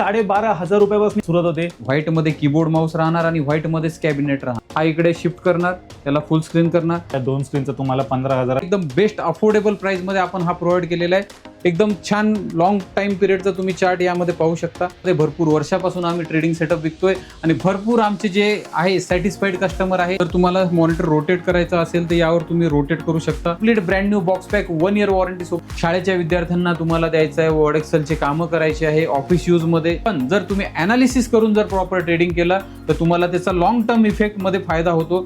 12,500 रुपयापासून सुरुवात होते। व्हाईट मध्ये कीबोर्ड माऊस राहणार आणि व्हाईट मध्येच कॅबिनेट राहणार। हा इकडे शिफ्ट करणार, त्याला फुल स्क्रीन करणार। त्या 2 स्क्रीनचं तुम्हाला 15,000 एकदम बेस्ट अफोर्डेबल प्राइस मध्ये आपण हा प्रोव्हाइड केलेला आहे। एकदम छान लॉंग टाइम पिरियडचा तुम्ही चार्ट यामध्ये पाहू शकता। ते भरपूर वर्षापासून आम्ही ट्रेडिंग सेटअप विकतोय आणि भरपूर आमचे जे आहे सॅटिस्फाईड कस्टमर आहे। तर तुम्हाला मॉनिटर रोटेट करायचं असेल तर यावर तुम्ही रोटेट करू शकता। Complete brand new box pack 1 year warranty सोबत शाळेच्या विद्यार्थ्यांना तुम्हाला द्यायचं आहे। वर्ड एक्सेलचे कामं करायचे आहे ऑफिस यूज मध्ये। पण जर तुम्ही अनालिसिस करून जर प्रॉपर ट्रेडिंग केला तर तुम्हाला त्याचा लॉंग टर्म इफेक्ट मध्ये फायदा होतो।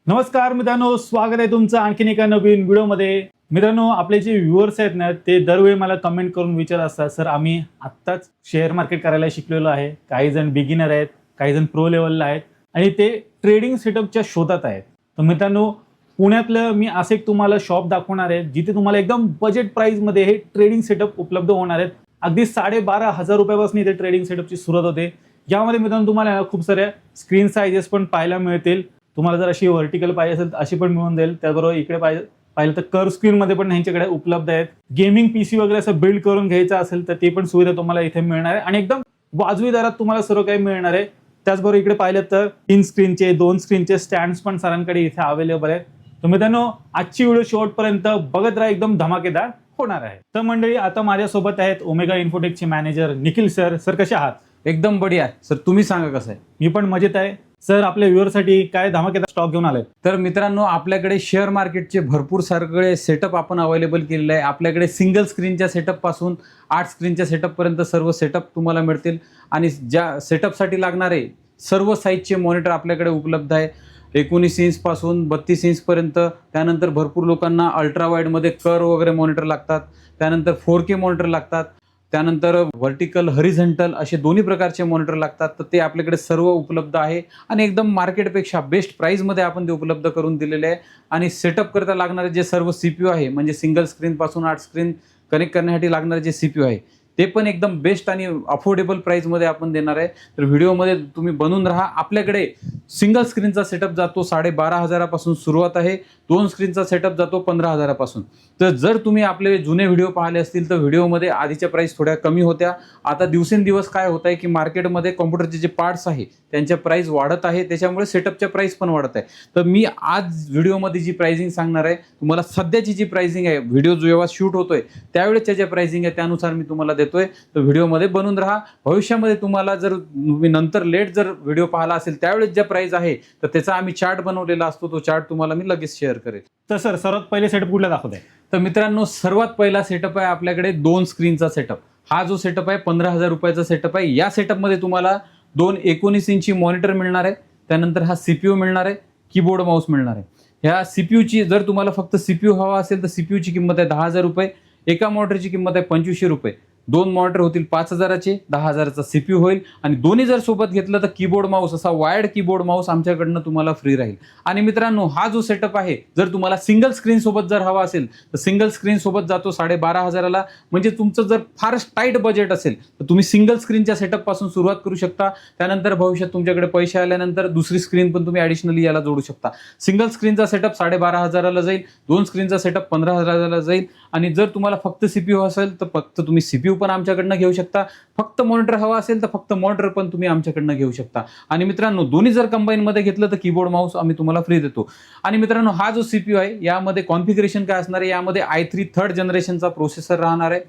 नमस्कार मित्रांनो, स्वागत आहे तुमचं आणखीन एका नवीन व्हिडिओमध्ये। मित्रांनो, आपले जे व्ह्युअर्स आहेत ना, ते दरवेळी मला कमेंट करून विचारत असतात, सर आम्ही आत्ताच शेअर मार्केट करायला शिकलेलो आहे। काही जण बिगिनर आहेत, काही जण प्रो लेवलला आहेत आणि ते ट्रेडिंग सेटअपच्या शोधात आहेत। तर मित्रांनो, पुण्यातलं मी असं एक तुम्हाला शॉप दाखवणार आहे जिथे तुम्हाला एकदम बजेट प्राइसमध्ये हे ट्रेडिंग सेटअप उपलब्ध होणार आहेत। अगदी 12,500 रुपयापासून इथे ट्रेडिंग सेटअपची सुरुवात होते। यामध्ये मित्रांनो तुम्हाला खूप साऱ्या स्क्रीन साइजेस पण पाहायला मिळतील। तुम्हाला जर अशी व्हर्टिकल पाहिजे असेल तर अशी पण मिळून जाईल। त्याचबरोबर इकडे पाहिलं तर कर्व स्क्रीन मध्ये पण ह्यांच्याकडे उपलब्ध आहेत। गेमिंग पीसी वगैरे असं बिल्ड करून घ्यायचं असेल तर ते पण सुविधा तुम्हाला इथे मिळणार आहे आणि एकदम वाजवी दरात तुम्हाला सर्व काही मिळणार आहे। त्याचबरोबर इकडे पाहिलं तर 3 स्क्रीनचे 2 स्क्रीनचे स्टँड्स पण सरांकडे इथे अवेलेबल आहेत। तर मित्रांनो, आजची व्हिडिओ शेवटपर्यंत बघत राहा, एकदम धमाकेदार होणार आहे। तर मंडळी, आता माझ्यासोबत आहेत ओमेगा इन्फोटेकचे मॅनेजर निखिल सर। सर कसे आहात? एकदम बढिया सर, तुम्ही सांगा कसं आहे? मी पण मजेत आहे सर। आपल्या व्ह्युअरसाठी काय धमाकेदार स्टॉक घेऊन आलाय? तर मित्रांनो, आपल्याकडे शेअर मार्केटचे भरपूर सगळे सेटअप आपण अवेलेबल केलेले आहे। आपल्याकडे सिंगल स्क्रीनच्या सेटअप पासून 8 स्क्रीनच्या सेटअप पर्यंत सर्व सेटअप तुम्हाला मिळतील आणि ज्या सेटअपसाठी लागणारे सर्व साईजचे मॉनिटर आपल्याकडे उपलब्ध आहे। 19 इंच पासून 32 इंच पर्यंत। त्यानंतर भरपूर लोकांना अल्ट्रा वाईड मध्ये कर्व वगैरे मॉनिटर लागतात। त्यानंतर 4K मॉनिटर लागतात। त्यानंतर व्हर्टिकल हॉरिझॉन्टल असे दोन्ही प्रकारचे मॉनिटर लागतात। तर ते आपल्याकडे सर्व उपलब्ध आहे आणि एकदम मार्केटपेक्षा बेस्ट प्राइसमध्ये आपण ते उपलब्ध करून दिलेले आहे। आणि सेटअप करता लागणारे जे सर्व CPU आहे, म्हणजे सिंगल स्क्रीन पासून 8 स्क्रीन कनेक्ट करण्यासाठी लागणारे जे CPU आहे ते पण एकदम बेस्ट आणि अफोर्डेबल प्राइसमध्ये आपण देणार आहे। तर व्हिडिओमध्ये तुम्ही बनून राहा। आपल्याकडे सिंगल स्क्रीनचा सेटअप जातो 12,500 पासून सुरुवात आहे। 2 स्क्रीनचा सेटअप जातो 15,000 पासून। तर जर तुम्ही आपले जुने व्हिडिओ पाहिले असतील तर व्हिडिओमध्ये आधीच्या प्राइस थोड्या कमी होत्या। आता दिवसेंदिवस काय होत आहे की मार्केटमध्ये कॉम्प्युटरचे जे पार्ट्स आहे त्यांच्या प्राइस वाढत आहे, त्याच्यामुळे सेटअपच्या प्राइस पण वाढत आहे। तर मी आज व्हिडिओमध्ये जी प्राइसिंग सांगणार आहे तुम्हाला, सध्याची जी प्राइसिंग आहे, व्हिडिओ जेव्हा शूट होतोय त्यावेळेच्या ज्या प्राइसिंग आहे त्यानुसार मी तुम्हाला देतोय। तर व्हिडिओमध्ये बनून राहा। भविष्यामध्ये तुम्हाला जर तुम्ही नंतर लेट जर व्हिडिओ पाहिला असेल त्यावेळेस ज्या प्राइस आहे तर त्याचा आम्ही चार्ट बनवलेला असतो, तो चार्ट तुम्हाला मी लगेच शेअर करेल। तर सर, सर्वात पहिले सेटअप कुठला दाखवताय? तर मित्रांनो, सर्वात पहिला सेटअप आहे आपल्याकडे 2 स्क्रीनचा सेटअप। हा जो सेटअप आहे 15,000 रुपयाचा सेटअप आहे। या सेटअपमध्ये तुम्हाला 2 19 इंची मॉनिटर मिळणार आहे। त्यानंतर हा CPU मिळणार आहे, कीबोर्ड माऊस मिळणार आहे। ह्या CPUची जर तुम्हाला फक्त CPU हवा असेल तर CPUची किंमत आहे 10,000 रुपये। एका मॉनिटरची किंमत आहे 2500 रुपये। 2 मॉनिटर होतील 5,000चे, 10,000चा CPU होईल आणि दोन्ही जर सोबत घेतलं तर कीबोर्ड माऊस, असा वायर्ड कीबोर्ड माऊस आमच्याकडनं तुम्हाला फ्री राहील। आणि मित्रांनो, हा जो सेटअप आहे जर तुम्हाला सिंगल स्क्रीन सोबत जर हवा असेल तर सिंगल स्क्रीन सोबत जातो 12,500ला। म्हणजे तुमचं जर फारच टाईट बजेट असेल तर तुम्ही सिंगल स्क्रीनच्या सेटअप पासून सुरुवात करू शकता। त्यानंतर भविष्यात तुमच्याकडे पैसे आल्यानंतर दुसरी स्क्रीन पण तुम्ही ॲडिशनली याला जोडू शकता। सिंगल स्क्रीनचा सेटअप 12,500ला जाईल, 2 स्क्रीनचा सेटअप 15,000ला जाईल। आणि जर तुम्हाला फक्त CPU असेल तर फक्त तुम्ही CPU पण आमच्याकडनं घेऊ शकता। फक्त मॉनिटर हवा असेल तर फक्त मॉनिटर पण तुम्ही आमच्याकडनं घेऊ शकता। आणि मित्रांनो, दोन्ही जर कंबाईन मध्ये घेतलं तर कीबोर्ड माऊस आम्ही तुम्हाला फ्री देतो। आणि मित्रांनो, हा जो CPU आहे यामध्ये कॉन्फिगरेशन काय असणार आहे, यामध्ये i3 3rd जनरेशनचा प्रोसेसर राहणार आहे,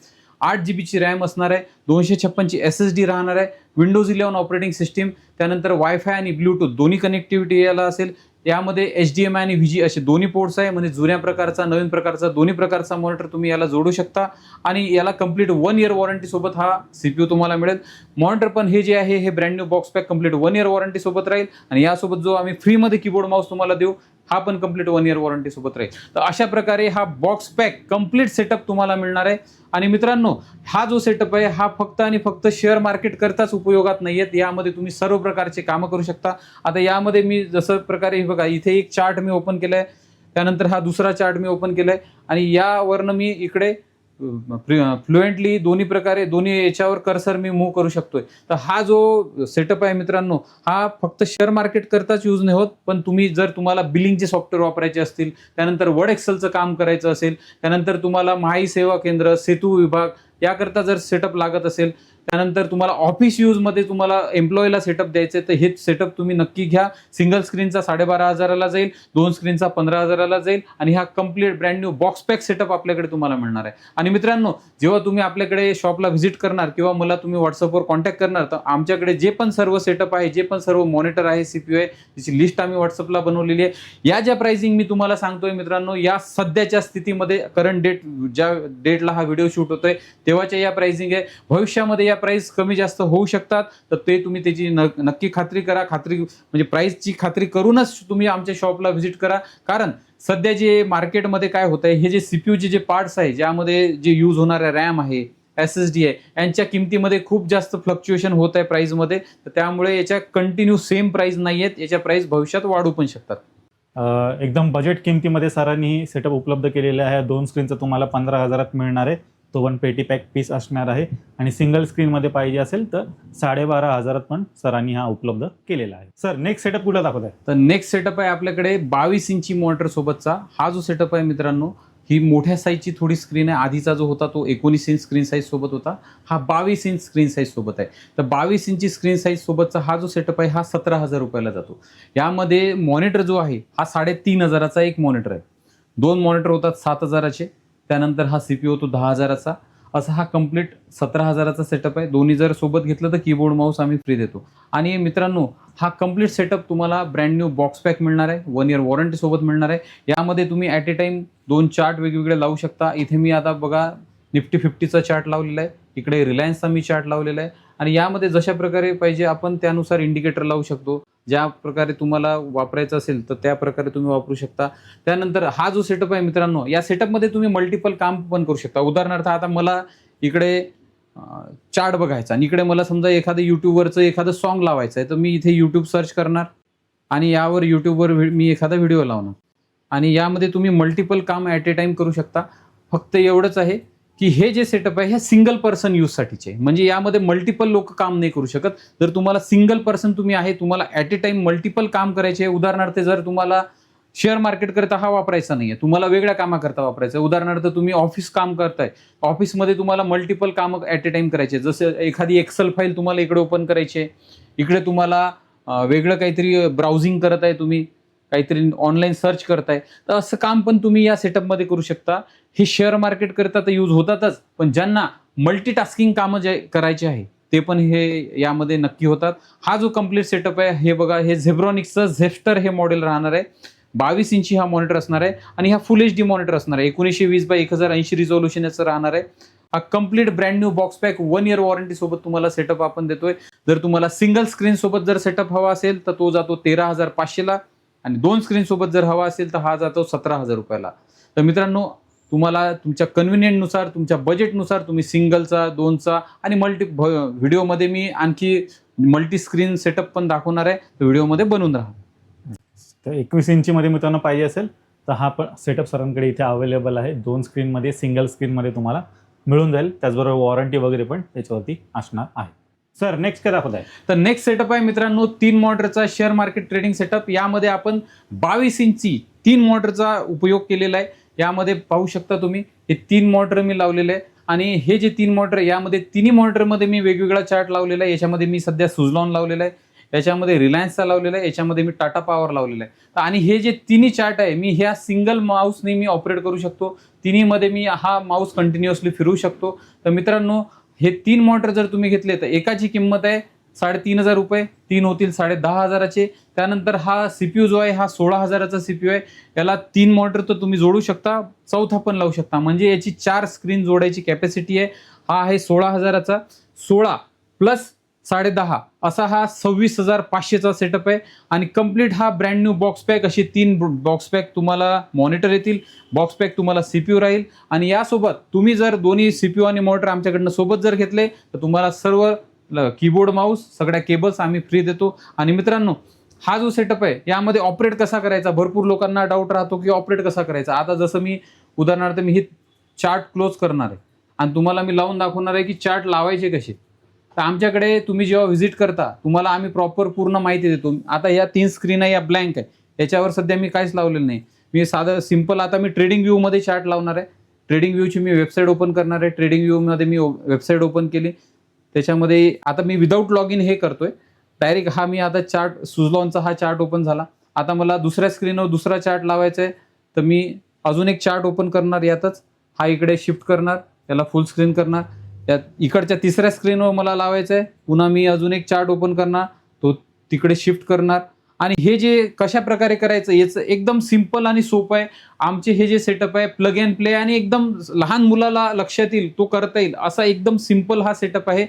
8 GB ची रॅम असणार आहे, 256 ची SSD राहणार आहे, विंडोज 11 ऑपरेटिंग सिस्टीम, त्यानंतर वायफाय आणि ब्लूटूथ दोन्ही कनेक्टिव्हिटी याला असेल। यामध्ये HDMI आणि VG असे दोन्ही पोर्ट्स आहे, म्हणजे जुन्या प्रकारचा नवीन प्रकारचा दोन्ही प्रकारचा मॉनिटर तुम्ही याला जोडू शकता। आणि याला कंप्लीट 1 इयर वॉरंटी सोबत हा CPU तुम्हाला मिळेल। मॉनिटर पण हे जे आहे हे brand new box pack complete 1 year warranty सोबत राहील आणि यासोबत जो आम्ही फ्रीमध्ये कीबोर्ड माऊस तुम्हाला देऊ हा पण कंप्लीट 1 इयर वॉरंटी सोबत राहील। तर अशा प्रकारे हा बॉक्स पॅक कंप्लीट सेटअप तुम्हाला मिळणार आहे। आणि मित्रांनो, हा जो सेटअप आहे हा फक्त आणि फक्त शेअर मार्केट करताच उपयोगात नाहीयेत। यामध्ये तुम्ही सर्व प्रकारचे कामं करू शकता। आता यामध्ये मी जसं प्रकारे बघा, इथे एक चार्ट मी ओपन केलाय, त्यानंतर हा दुसरा चार्ट मी ओपन केलाय आणि यावरनं मी इकडे फ्लुएंटली दोन्ही प्रकारे दोन्ही याच्यावर कर्सर मी मूव्ह करू शकतोय। तर हा जो सेटअप आहे मित्रांनो, हा फक्त शेअर मार्केट करताच यूज नाही होत, पण तुम्ही जर तुम्हाला बिलिंगचे सॉफ्टवेअर वापरायचे असतील, त्यानंतर वर्ड एक्सेलचं काम करायचं असेल, त्यानंतर तुम्हाला महाई सेवा केंद्र, सेतू विभाग याकरता जर सेटअप लागत असेल, त्यानंतर तुम्हाला ऑफिस यूजमध्ये तुम्हाला एम्प्लॉईला सेटअप द्यायचं तर हे सेटअप तुम्ही नक्की घ्या. सिंगल स्क्रीनचा 12,500ला जाईल, 2 स्क्रीनचा 15,000ला जाईल आणि हा complete brand new box pack setup आपल्याकडे तुम्हाला मिळणार आहे. आणि मित्रांनो, जेव्हा तुम्ही आपल्याकडे शॉपला व्हिजिट करणार किंवा मला तुम्ही व्हॉट्सअपवर कॉन्टॅक्ट करणार तर आमच्याकडे जे पण सर्व सेटअप आहे, जे पण सर्व मॉनिटर आहे, CPU आहे, त्याची लिस्ट आम्ही व्हॉट्सअपला बनवलेली आहे. या ज्या प्राइसिंग मी तुम्हाला सांगतोय मित्रांनो, या सध्याच्या स्थितीमध्ये करंट डेट ज्या डेटला हा व्हिडिओ शूट होतोय तेव्हाच्या या प्राइसिंग आहे. भविष्यामध्ये या प्राइस कमी जास्त होऊ शकतात, तर ते तुम्ही त्याची नक्की खात्री करा. म्हणजे प्राइसची खात्री करूनच तुम्ही आमच्या शॉपला व्हिजिट करा. कारण सध्या जे मार्केटमध्ये काय होत आहे, हे जे सीपीयूचे जे पार्ट्स आहे, ज्यामध्ये जे यूज होणारे रॅम आहे, SSD आहे, यांच्या किमतीमध्ये खूप जास्त फ्लक्च्युएशन होत आहे प्राइसमध्ये. तर त्यामुळे याच्या कंटिन्यू सेम प्राइस नाही आहेत, याच्या प्राइस भविष्यात वाढू पण शकतात. एकदम बजेट किमतीमध्ये सरांनी सेटअप उपलब्ध केलेला आहे. 2 स्क्रीनचा तुम्हाला 15,000त मिळणार आहे. तो 1 पेटी पॅक पीस असणार आहे आणि सिंगल स्क्रीनमध्ये पाहिजे असेल तर 12,500त पण सरांनी हा उपलब्ध केलेला आहे. सर नेक्स्ट सेटअप कुठला दाखवत आहे? तर नेक्स्ट सेटअप आहे आपल्याकडे 22 इंची मॉनिटर सोबतचा. हा जो सेटअप आहे मित्रांनो, ही मोठ्या साईजची थोडी स्क्रीन आहे. आधीचा जो होता तो 19 इंच स्क्रीन साईज सोबत होता, हा 22 इंच स्क्रीन साईज सोबत आहे. तर 22 इंची स्क्रीन साईज सोबतचा हा जो सेटअप आहे हा 17,000 रुपयाला जातो. यामध्ये मॉनिटर जो आहे हा 3,500चा एक मॉनिटर आहे. 2 मॉनिटर होतात 7,000चे, त्यानंतर हा CPU होतो 10,000चा. असा हा कम्प्लीट 17,000चा सेटअप आहे. दोन्ही जर सोबत घेतलं तर कीबोर्ड माऊस आम्ही फ्री देतो. आणि मित्रांनो, हा कम्प्लीट सेटअप तुम्हाला ब्रँड न्यू बॉक्स पॅक मिळणार आहे, 1 इयर वॉरंटी सोबत मिळणार आहे. यामध्ये तुम्ही ॲट ए टाइम 2 चार्ट वेगवेगळे लावू शकता. इथे मी आता बघा निफ्टी 50चा चार्ट लावलेला आहे, इकडे रिलायन्सचा मी चार्ट लावलेला आहे. आणि यामध्ये जशा प्रकारे पाहिजे आपण त्यानुसार इंडिकेटर लावू शकतो. ज्या प्रकारे तुम्हाला वापरायचं असेल तर त्या प्रकारे तुम्ही वापरू शकता. त्यानंतर हा जो सेटअप आहे मित्रांनो, या सेटअपमध्ये तुम्ही मल्टिपल काम पण करू शकता. उदाहरणार्थ आता मला इकडे चार्ट बघायचा आणि इकडे मला समजा एखादं यूट्यूबवरचं एखादं सॉन्ग लावायचं आहे, तर मी इथे यूट्यूब सर्च करणार आणि यावर यूट्यूबवर मी एखादा व्हिडिओ लावणार आणि यामध्ये तुम्ही मल्टिपल काम ॲट ए टाइम करू शकता. फक्त एवढंच आहे की हे जे सेटअप आहे ह्या सिंगल पर्सन यूजसाठीचे, म्हणजे यामध्ये मल्टिपल लोक काम नाही करू शकत. जर तुम्हाला सिंगल पर्सन तुम्ही आहे, तुम्हाला ॲट ए टाइम मल्टिपल काम करायचे आहे, उदाहरणार्थ जर तुम्हाला शेअर मार्केट करता हा वापरायचा नाहीये, तुम्हाला वेगळ्या कामाकरता वापरायचं आहे. उदाहरणार्थ तुम्ही ऑफिस काम करताय, ऑफिसमध्ये तुम्हाला मल्टिपल कामं ॲट ए टाइम करायचे, जसं एखादी एक्सेल फाईल तुम्हाला इकडे ओपन करायची आहे, इकडे तुम्हाला वेगळं काहीतरी ब्राउझिंग करत आहे, तुम्ही काहीतरी ऑनलाईन सर्च करताय, तर असं काम पण तुम्ही या सेटअपमध्ये करू शकता. हे शेअर मार्केट करता तर यूज होतातच, पण ज्यांना मल्टीटास्किंग कामं जे करायचे आहे ते पण हे यामध्ये नक्की होतात. हा जो कम्प्लीट सेटअप आहे हे बघा, हे झेब्रॉनिक्सचं झेस्टर हे मॉडेल राहणार आहे. 22 इंची हा मॉनिटर असणार आहे आणि हा फुल HD मॉनिटर असणार आहे. 1920x1080 रिझोल्युशन याचं राहणार आहे. हा complete brand new box pack 1 year warranty सोबत तुम्हाला सेटअप आपण देतोय. जर तुम्हाला सिंगल स्क्रीन सोबत जर सेटअप हवा असेल तर तो जातो 13,500ला आणि 2 स्क्रीन सोबत जर हवा असेल तर हा जातो 17,000 रुपयाला. तर मित्रांनो, तुम्हाला तुमच्या कन्व्हिनियंटनुसार, तुमच्या बजेटनुसार तुम्ही सिंगलचा, 2चा आणि व्हिडिओमध्ये मी आणखी मल्टी स्क्रीन सेटअप पण दाखवणार आहे, तर व्हिडिओमध्ये बनवून राहा. तर 21 इंचीमध्ये मित्रांनो पाहिजे असेल तर हा पण सेटअप सरांकडे इथे अवेलेबल आहे. 2 स्क्रीनमध्ये, सिंगल स्क्रीनमध्ये तुम्हाला मिळून जाईल. त्याचबरोबर वॉरंटी वगैरे पण त्याच्यावरती असणार आहे. सर नेक्स्ट काय दाखवत आहे? तर नेक्स्ट सेटअप आहे मित्रांनो 3 मॉनिटरचा शेअर मार्केट ट्रेडिंग सेटअप. यामध्ये आपण 22 इंची 3 मॉनिटरचा उपयोग केलेला आहे. यामध्ये पाहू शकता तुम्ही हे 3 मॉनिटर मी लावलेले आहे आणि हे जे 3 मॉनिटर यामध्ये तिन्ही मॉनिटरमध्ये मी वेगवेगळा चार्ट लावलेला आहे. याच्यामध्ये मी सध्या सुझलॉन लावलेला आहे, याच्यामध्ये रिलायन्सचा लावलेला आहे, याच्यामध्ये मी टाटा पॉवर लावलेला आहे. आणि हे जे तिन्ही चार्ट आहे मी ह्या सिंगल माऊसने मी ऑपरेट करू शकतो. तिन्हीमध्ये मी हा माऊस कंटिन्युअसली फिरवू शकतो. तर मित्रांनो, हे 3 मॉनिटर जर तुम्ही घेतले तर एकाची किंमत आहे 3,500 रुपये, 3 होतील 10,500चे. त्यानंतर हा CPU जो आहे हा 16,000चा CPU आहे. याला 3 मॉनिटर तर तुम्ही जोडू शकता, चौथा पण लावू शकता, म्हणजे याची 4 स्क्रीन जोडायची कॅपॅसिटी आहे. हा आहे 16,000चा, 16 प्लस 10.5 असा हा 26,500चा सेटअप आहे. आणि कम्प्लीट हा ब्रँड न्यू बॉक्स पॅक, असे 3 बॉक्स पॅक तुम्हाला मॉनिटर येतील, बॉक्स पॅक तुम्हाला CPU राहील. आणि यासोबत तुम्ही जर दोन्ही CPU आणि मॉनिटर आमच्याकडनं सोबत जर घेतले तर तुम्हाला सर्व कीबोर्ड माऊस सगळ्या केबल्स आम्ही फ्री देतो. आणि मित्रांनो, हा जो सेटअप आहे यामध्ये ऑपरेट कसा करायचा, भरपूर लोकांना डाऊट राहतो की ऑपरेट कसा करायचा. आता जसं मी उदाहरणार्थ मी हे चार्ट क्लोज करणार आहे आणि तुम्हाला मी लावून दाखवणार आहे की चार्ट लावायचे कसे. तर आमच्याकडे तुम्ही जेव्हा व्हिजिट करता तुम्हाला आम्ही प्रॉपर पूर्ण माहिती देतो. आता या 3 स्क्रीन आहे, या ब्लँक आहे, याच्यावर सध्या मी काहीच लावलेलं नाही. मी साधं सिंपल आता मी ट्रेडिंग व्ह्यूमध्ये चार्ट लावणार आहे. ट्रेडिंग व्ह्यूची मी वेबसाईट ओपन करणार आहे. ट्रेडिंग व्ह्यूमध्ये मी वेबसाईट ओपन केली. त्याच्यामध्ये आता मी विदाऊट लॉग इन हे करतोय डायरेक्ट. हा मी आता चार्ट सुझलॉनचा हा चार्ट ओपन झाला. आता मला दुसऱ्या स्क्रीनवर दुसरा चार्ट लावायचा आहे, तर मी अजून एक चार्ट ओपन करणार यातच. हा इकडे शिफ्ट करणार, त्याला फुल स्क्रीन करणार. त्यात इकडच्या तिसऱ्या स्क्रीनवर मला लावायचं आहे, पुन्हा मी अजून एक चार्ट ओपन करणार, तो तिकडे शिफ्ट करणार. आणि हे जे कशा प्रकारे करायचं याचं एकदम सिम्पल आणि सोपं आहे. आमचे हे जे सेटअप आहे प्लग अँड प्ले आणि एकदम लहान मुलाला लक्षात येईल, तो करता येईल असा एकदम सिम्पल हा सेटअप आहे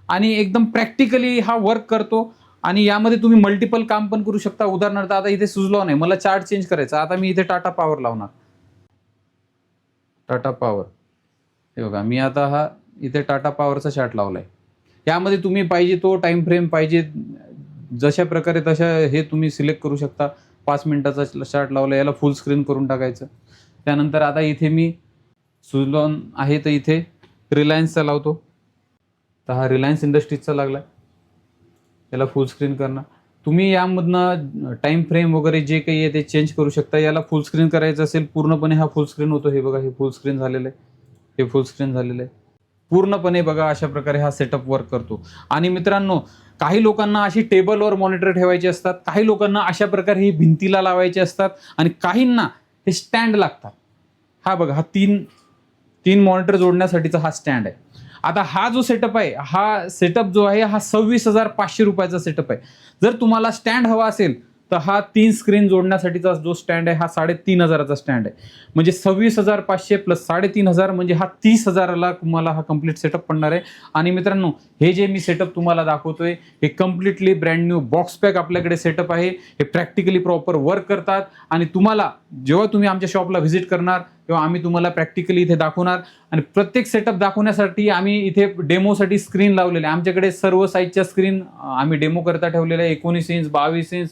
आणि एकदम प्रॅक्टिकली हा वर्क करतो. आणि यामध्ये तुम्ही मल्टिपल काम पण करू शकता. उदाहरणार्थ आता इथे सुझलॉन आहे, मला चार्ट चेंज करायचा, आता मी इथे टाटा पॉवर लावणार. टाटा पॉवर हे बघा, मी आता हा इथे टाटा पॉवरचा चार्ट लावलाय. यामध्ये तुम्ही पाहिजे तो टाइम फ्रेम पाहिजे जशा प्रकारे तशा हे तुम्ही सिलेक्ट करू शकता. 5 मिनिटाचा चार्ट लावला, याला फुल स्क्रीन करून टाकायचं. त्यानंतर आता इथे मी सुझलॉन आहे तर इथे रिलायन्सचा लावतो, तर हा रिलायन्स इंडस्ट्रीजचा लागलाय, याला फुल स्क्रीन करणार. तुम्ही यामधनं टाइम फ्रेम वगैरे जे काही आहे ते चेंज करू शकता. याला फुल स्क्रीन करायचं असेल पूर्णपणे हा फुल स्क्रीन होतो. हे बघा, हे फुल स्क्रीन झालेलं आहे, हे फुल स्क्रीन झालेलं आहे पूर्णपणे. बघा अशा प्रकारे हा सेटअप वर्क करतो. आणि मित्रांनो, काही लोकांना अशी टेबलवर मॉनिटर ठेवायची असतात, काही लोकांना अशा प्रकारे ही भिंतीला लावायचे असतात आणि काहींना हे स्टँड लागतात. हा बघा, हा तीन मॉनिटर जोडण्यासाठीचा हा स्टँड आहे. आता हा जो सेटअप आहे, हा सेटअप जो आहे हा 26,500 रुपयाचा सेटअप आहे. जर तुम्हाला स्टँड हवा असेल तर हा 3 स्क्रीन जोडण्यासाठीचा जो स्टँड आहे हा 3,500चा स्टँड आहे. म्हणजे 26,500 प्लस 3,500 म्हणजे हा 30,000ला तुम्हाला हा कम्प्लीट सेटअप पडणार आहे. आणि मित्रांनो, हे जे मी सेटअप तुम्हाला दाखवतोय हे completely brand new box pack आपल्याकडे सेटअप आहे. हे प्रॅक्टिकली प्रॉपर वर्क करतात आणि तुम्हाला जेव्हा तुम्ही आमच्या शॉपला व्हिजिट करणार तेव्हा आम्ही तुम्हाला प्रॅक्टिकली इथे दाखवणार. आणि प्रत्येक सेटअप दाखवण्यासाठी आम्ही इथे डेमोसाठी स्क्रीन लावलेले आहे. आमच्याकडे सर्व साईजच्या स्क्रीन आम्ही डेमो करता ठेवलेल्या आहे. 19 इंच, 22 इंच,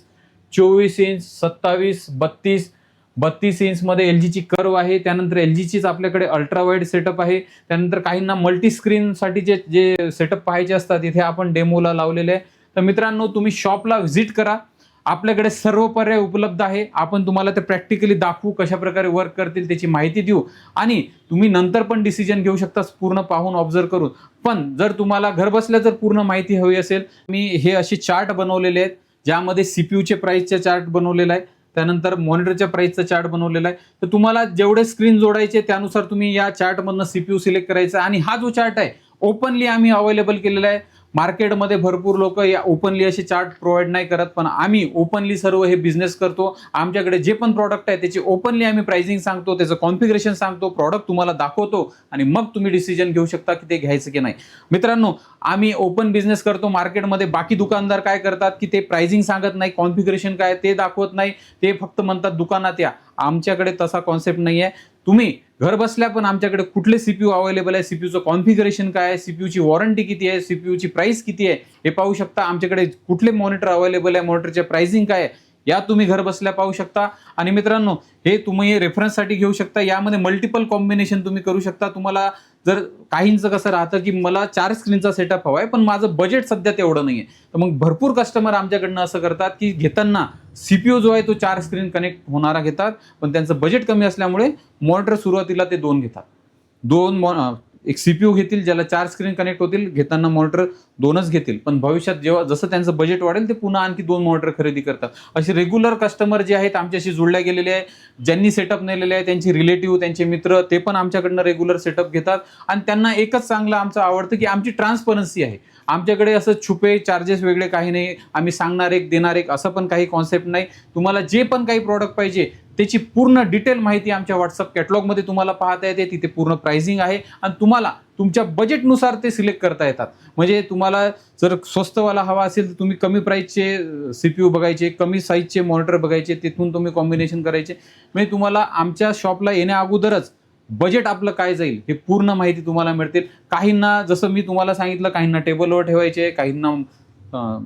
24 इंच, 27, 32 इंचमध्ये LGची कर्व आहे. त्यानंतर LGचीच आपल्याकडे अल्ट्रा वाईड सेटअप आहे. त्यानंतर काहींना मल्टी स्क्रीनसाठी जे सेटअप पाहायचे असतात इथे आपण डेमोला लावलेले आहे. तर मित्रांनो, तुम्ही शॉपला व्हिजिट करा, आपल्याकडे सर्व पर्याय उपलब्ध आहे. आपण तुम्हाला ते प्रॅक्टिकली दाखवू, कशा प्रकारे वर्क करतील त्याची माहिती देऊ आणि तुम्ही नंतर पण डिसिजन घेऊ शकता पूर्ण पाहून ऑब्झर्व करून. पण जर तुम्हाला घरबसल्या जर पूर्ण माहिती हवी असेल, मी हे असे चार्ट बनवलेले आहेत ज्यामध्ये सीपीयूचे प्राइसचे चार्ट बनवलेला आहे, त्यानंतर मॉनिटरच्या प्राइसचा चार्ट बनवलेला आहे. तर तुम्हाला जेवढे स्क्रीन जोडायचे त्यानुसार तुम्ही या चार्टमधनं सीपीयू सिलेक्ट करायचा. आणि हा जो चार्ट आहे ओपनली आम्ही अवेलेबल केलेला आहे. मार्केटमध्ये भरपूर लोक या ओपनली असे चार्ट प्रोव्हाइड नाही करत, पण आम्ही ओपनली सर्व हे बिझनेस करतो. आमच्याकडे जे पण प्रॉडक्ट आहे त्याची ओपनली आम्ही प्राइसिंग सांगतो, त्याचं कॉन्फिगरेशन सांगतो, प्रॉडक्ट तुम्हाला दाखवतो आणि मग तुम्ही डिसिजन घेऊ शकता की ते घ्यायचं की नाही. मित्रांनो, आम्ही ओपन बिझनेस करतो. मार्केटमध्ये बाकी दुकानदार काय करतात की ते प्राइसिंग सांगत नाही, कॉन्फिगरेशन काय ते दाखवत नाही, ते फक्त म्हणतात दुकानात या. आमच्याकडे तसा कॉन्सेप्ट नाही आहे. तुम्ही घर बसल्या पण आमच्याकडे कुठले सीपीयू अवेलेबल आहे, सीपीयूचं कॉन्फिगरेशन काय आहे, सीपीयूची वॉरंटी किती आहे, सीपीयूची प्राइस किती आहे हे पाहू शकता. आमच्याकडे कुठले मॉनिटर अवेलेबल आहे, मॉनिटरच्या प्राइसिंग काय आहे या तुम्ही घर बसल्या पाहू शकता. आणि मित्रांनो, हे तुम्ही रेफरन्ससाठी घेऊ शकता. यामध्ये मल्टिपल कॉम्बिनेशन तुम्ही करू शकता. तुम्हाला जर काहींचं कसं राहतं की मला 4 स्क्रीनचा सेटअप हवा आहे पण माझं बजेट सध्या तेवढं नाही आहे, तर मग भरपूर कस्टमर आमच्याकडनं असं करतात की घेताना सीपीयू जो आहे तो 4 स्क्रीन कनेक्ट होणारा घेतात, पण त्यांचं बजेट कमी असल्यामुळे मॉनिटर सुरुवातीला ते 2 घेतात. एक सीपीयू घेतील ज्याला 4 स्क्रीन कनेक्ट होतील, घेताना मॉनिटर 2च घेतील, पण भविष्यात जेव्हा जसं त्यांचं बजेट वाढेल ते पुन्हा आणखी 2 मॉनिटर खरेदी करतात. असे रेग्युलर कस्टमर जे आहेत आमच्याशी जुळल्या गेलेले आहे, ज्यांनी सेटअप नेलेले आहे त्यांचे रिलेटिव्ह, त्यांचे मित्र ते पण आमच्याकडनं रेग्युलर सेटअप घेतात. आणि त्यांना एकच चांगलं आमचं आवडतं की आमची ट्रान्सपरन्सी आहे. आमच्याकडे असं छुपे चार्जेस वेगळे काही नाही, आम्ही सांगणार एक देणार एक असं पण काही कॉन्सेप्ट नाही. तुम्हाला जे पण काही प्रॉडक्ट पाहिजे त्याची पूर्ण डिटेल माहिती आमच्या व्हॉट्सअप कॅटलॉगमध्ये तुम्हाला पाहता येते. तिथे पूर्ण प्राइसिंग आहे आणि तुम्हाला तुमच्या बजेटनुसार ते सिलेक्ट करता येतात. म्हणजे तुम्हाला जर स्वस्तवाला हवा असेल तर तुम्ही कमी प्राइसचे सीपीयू बघायचे, कमी साईजचे मॉनिटर बघायचे, तिथून तुम्ही कॉम्बिनेशन करायचे. म्हणजे तुम्हाला आमच्या शॉपला येण्या अगोदरच बजेट आपलं काय जाईल हे पूर्ण माहिती तुम्हाला मिळतील. काहींना जसं मी तुम्हाला सांगितलं, काहींना टेबलवर ठेवायचे, काहींना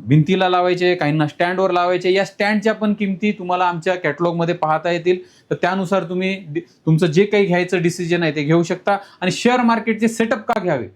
भिंतीला लावायचे, काहींना स्टँडवर लावायचे. या स्टँडच्या पण किमती तुम्हाला आमच्या कॅटलॉगमध्ये पाहता येतील. तर त्यानुसार तुम्ही तुमचं जे काही घ्यायचं डिसिजन आहे ते घेऊ शकता. आणि शेअर मार्केटचे सेटअप का घ्यावे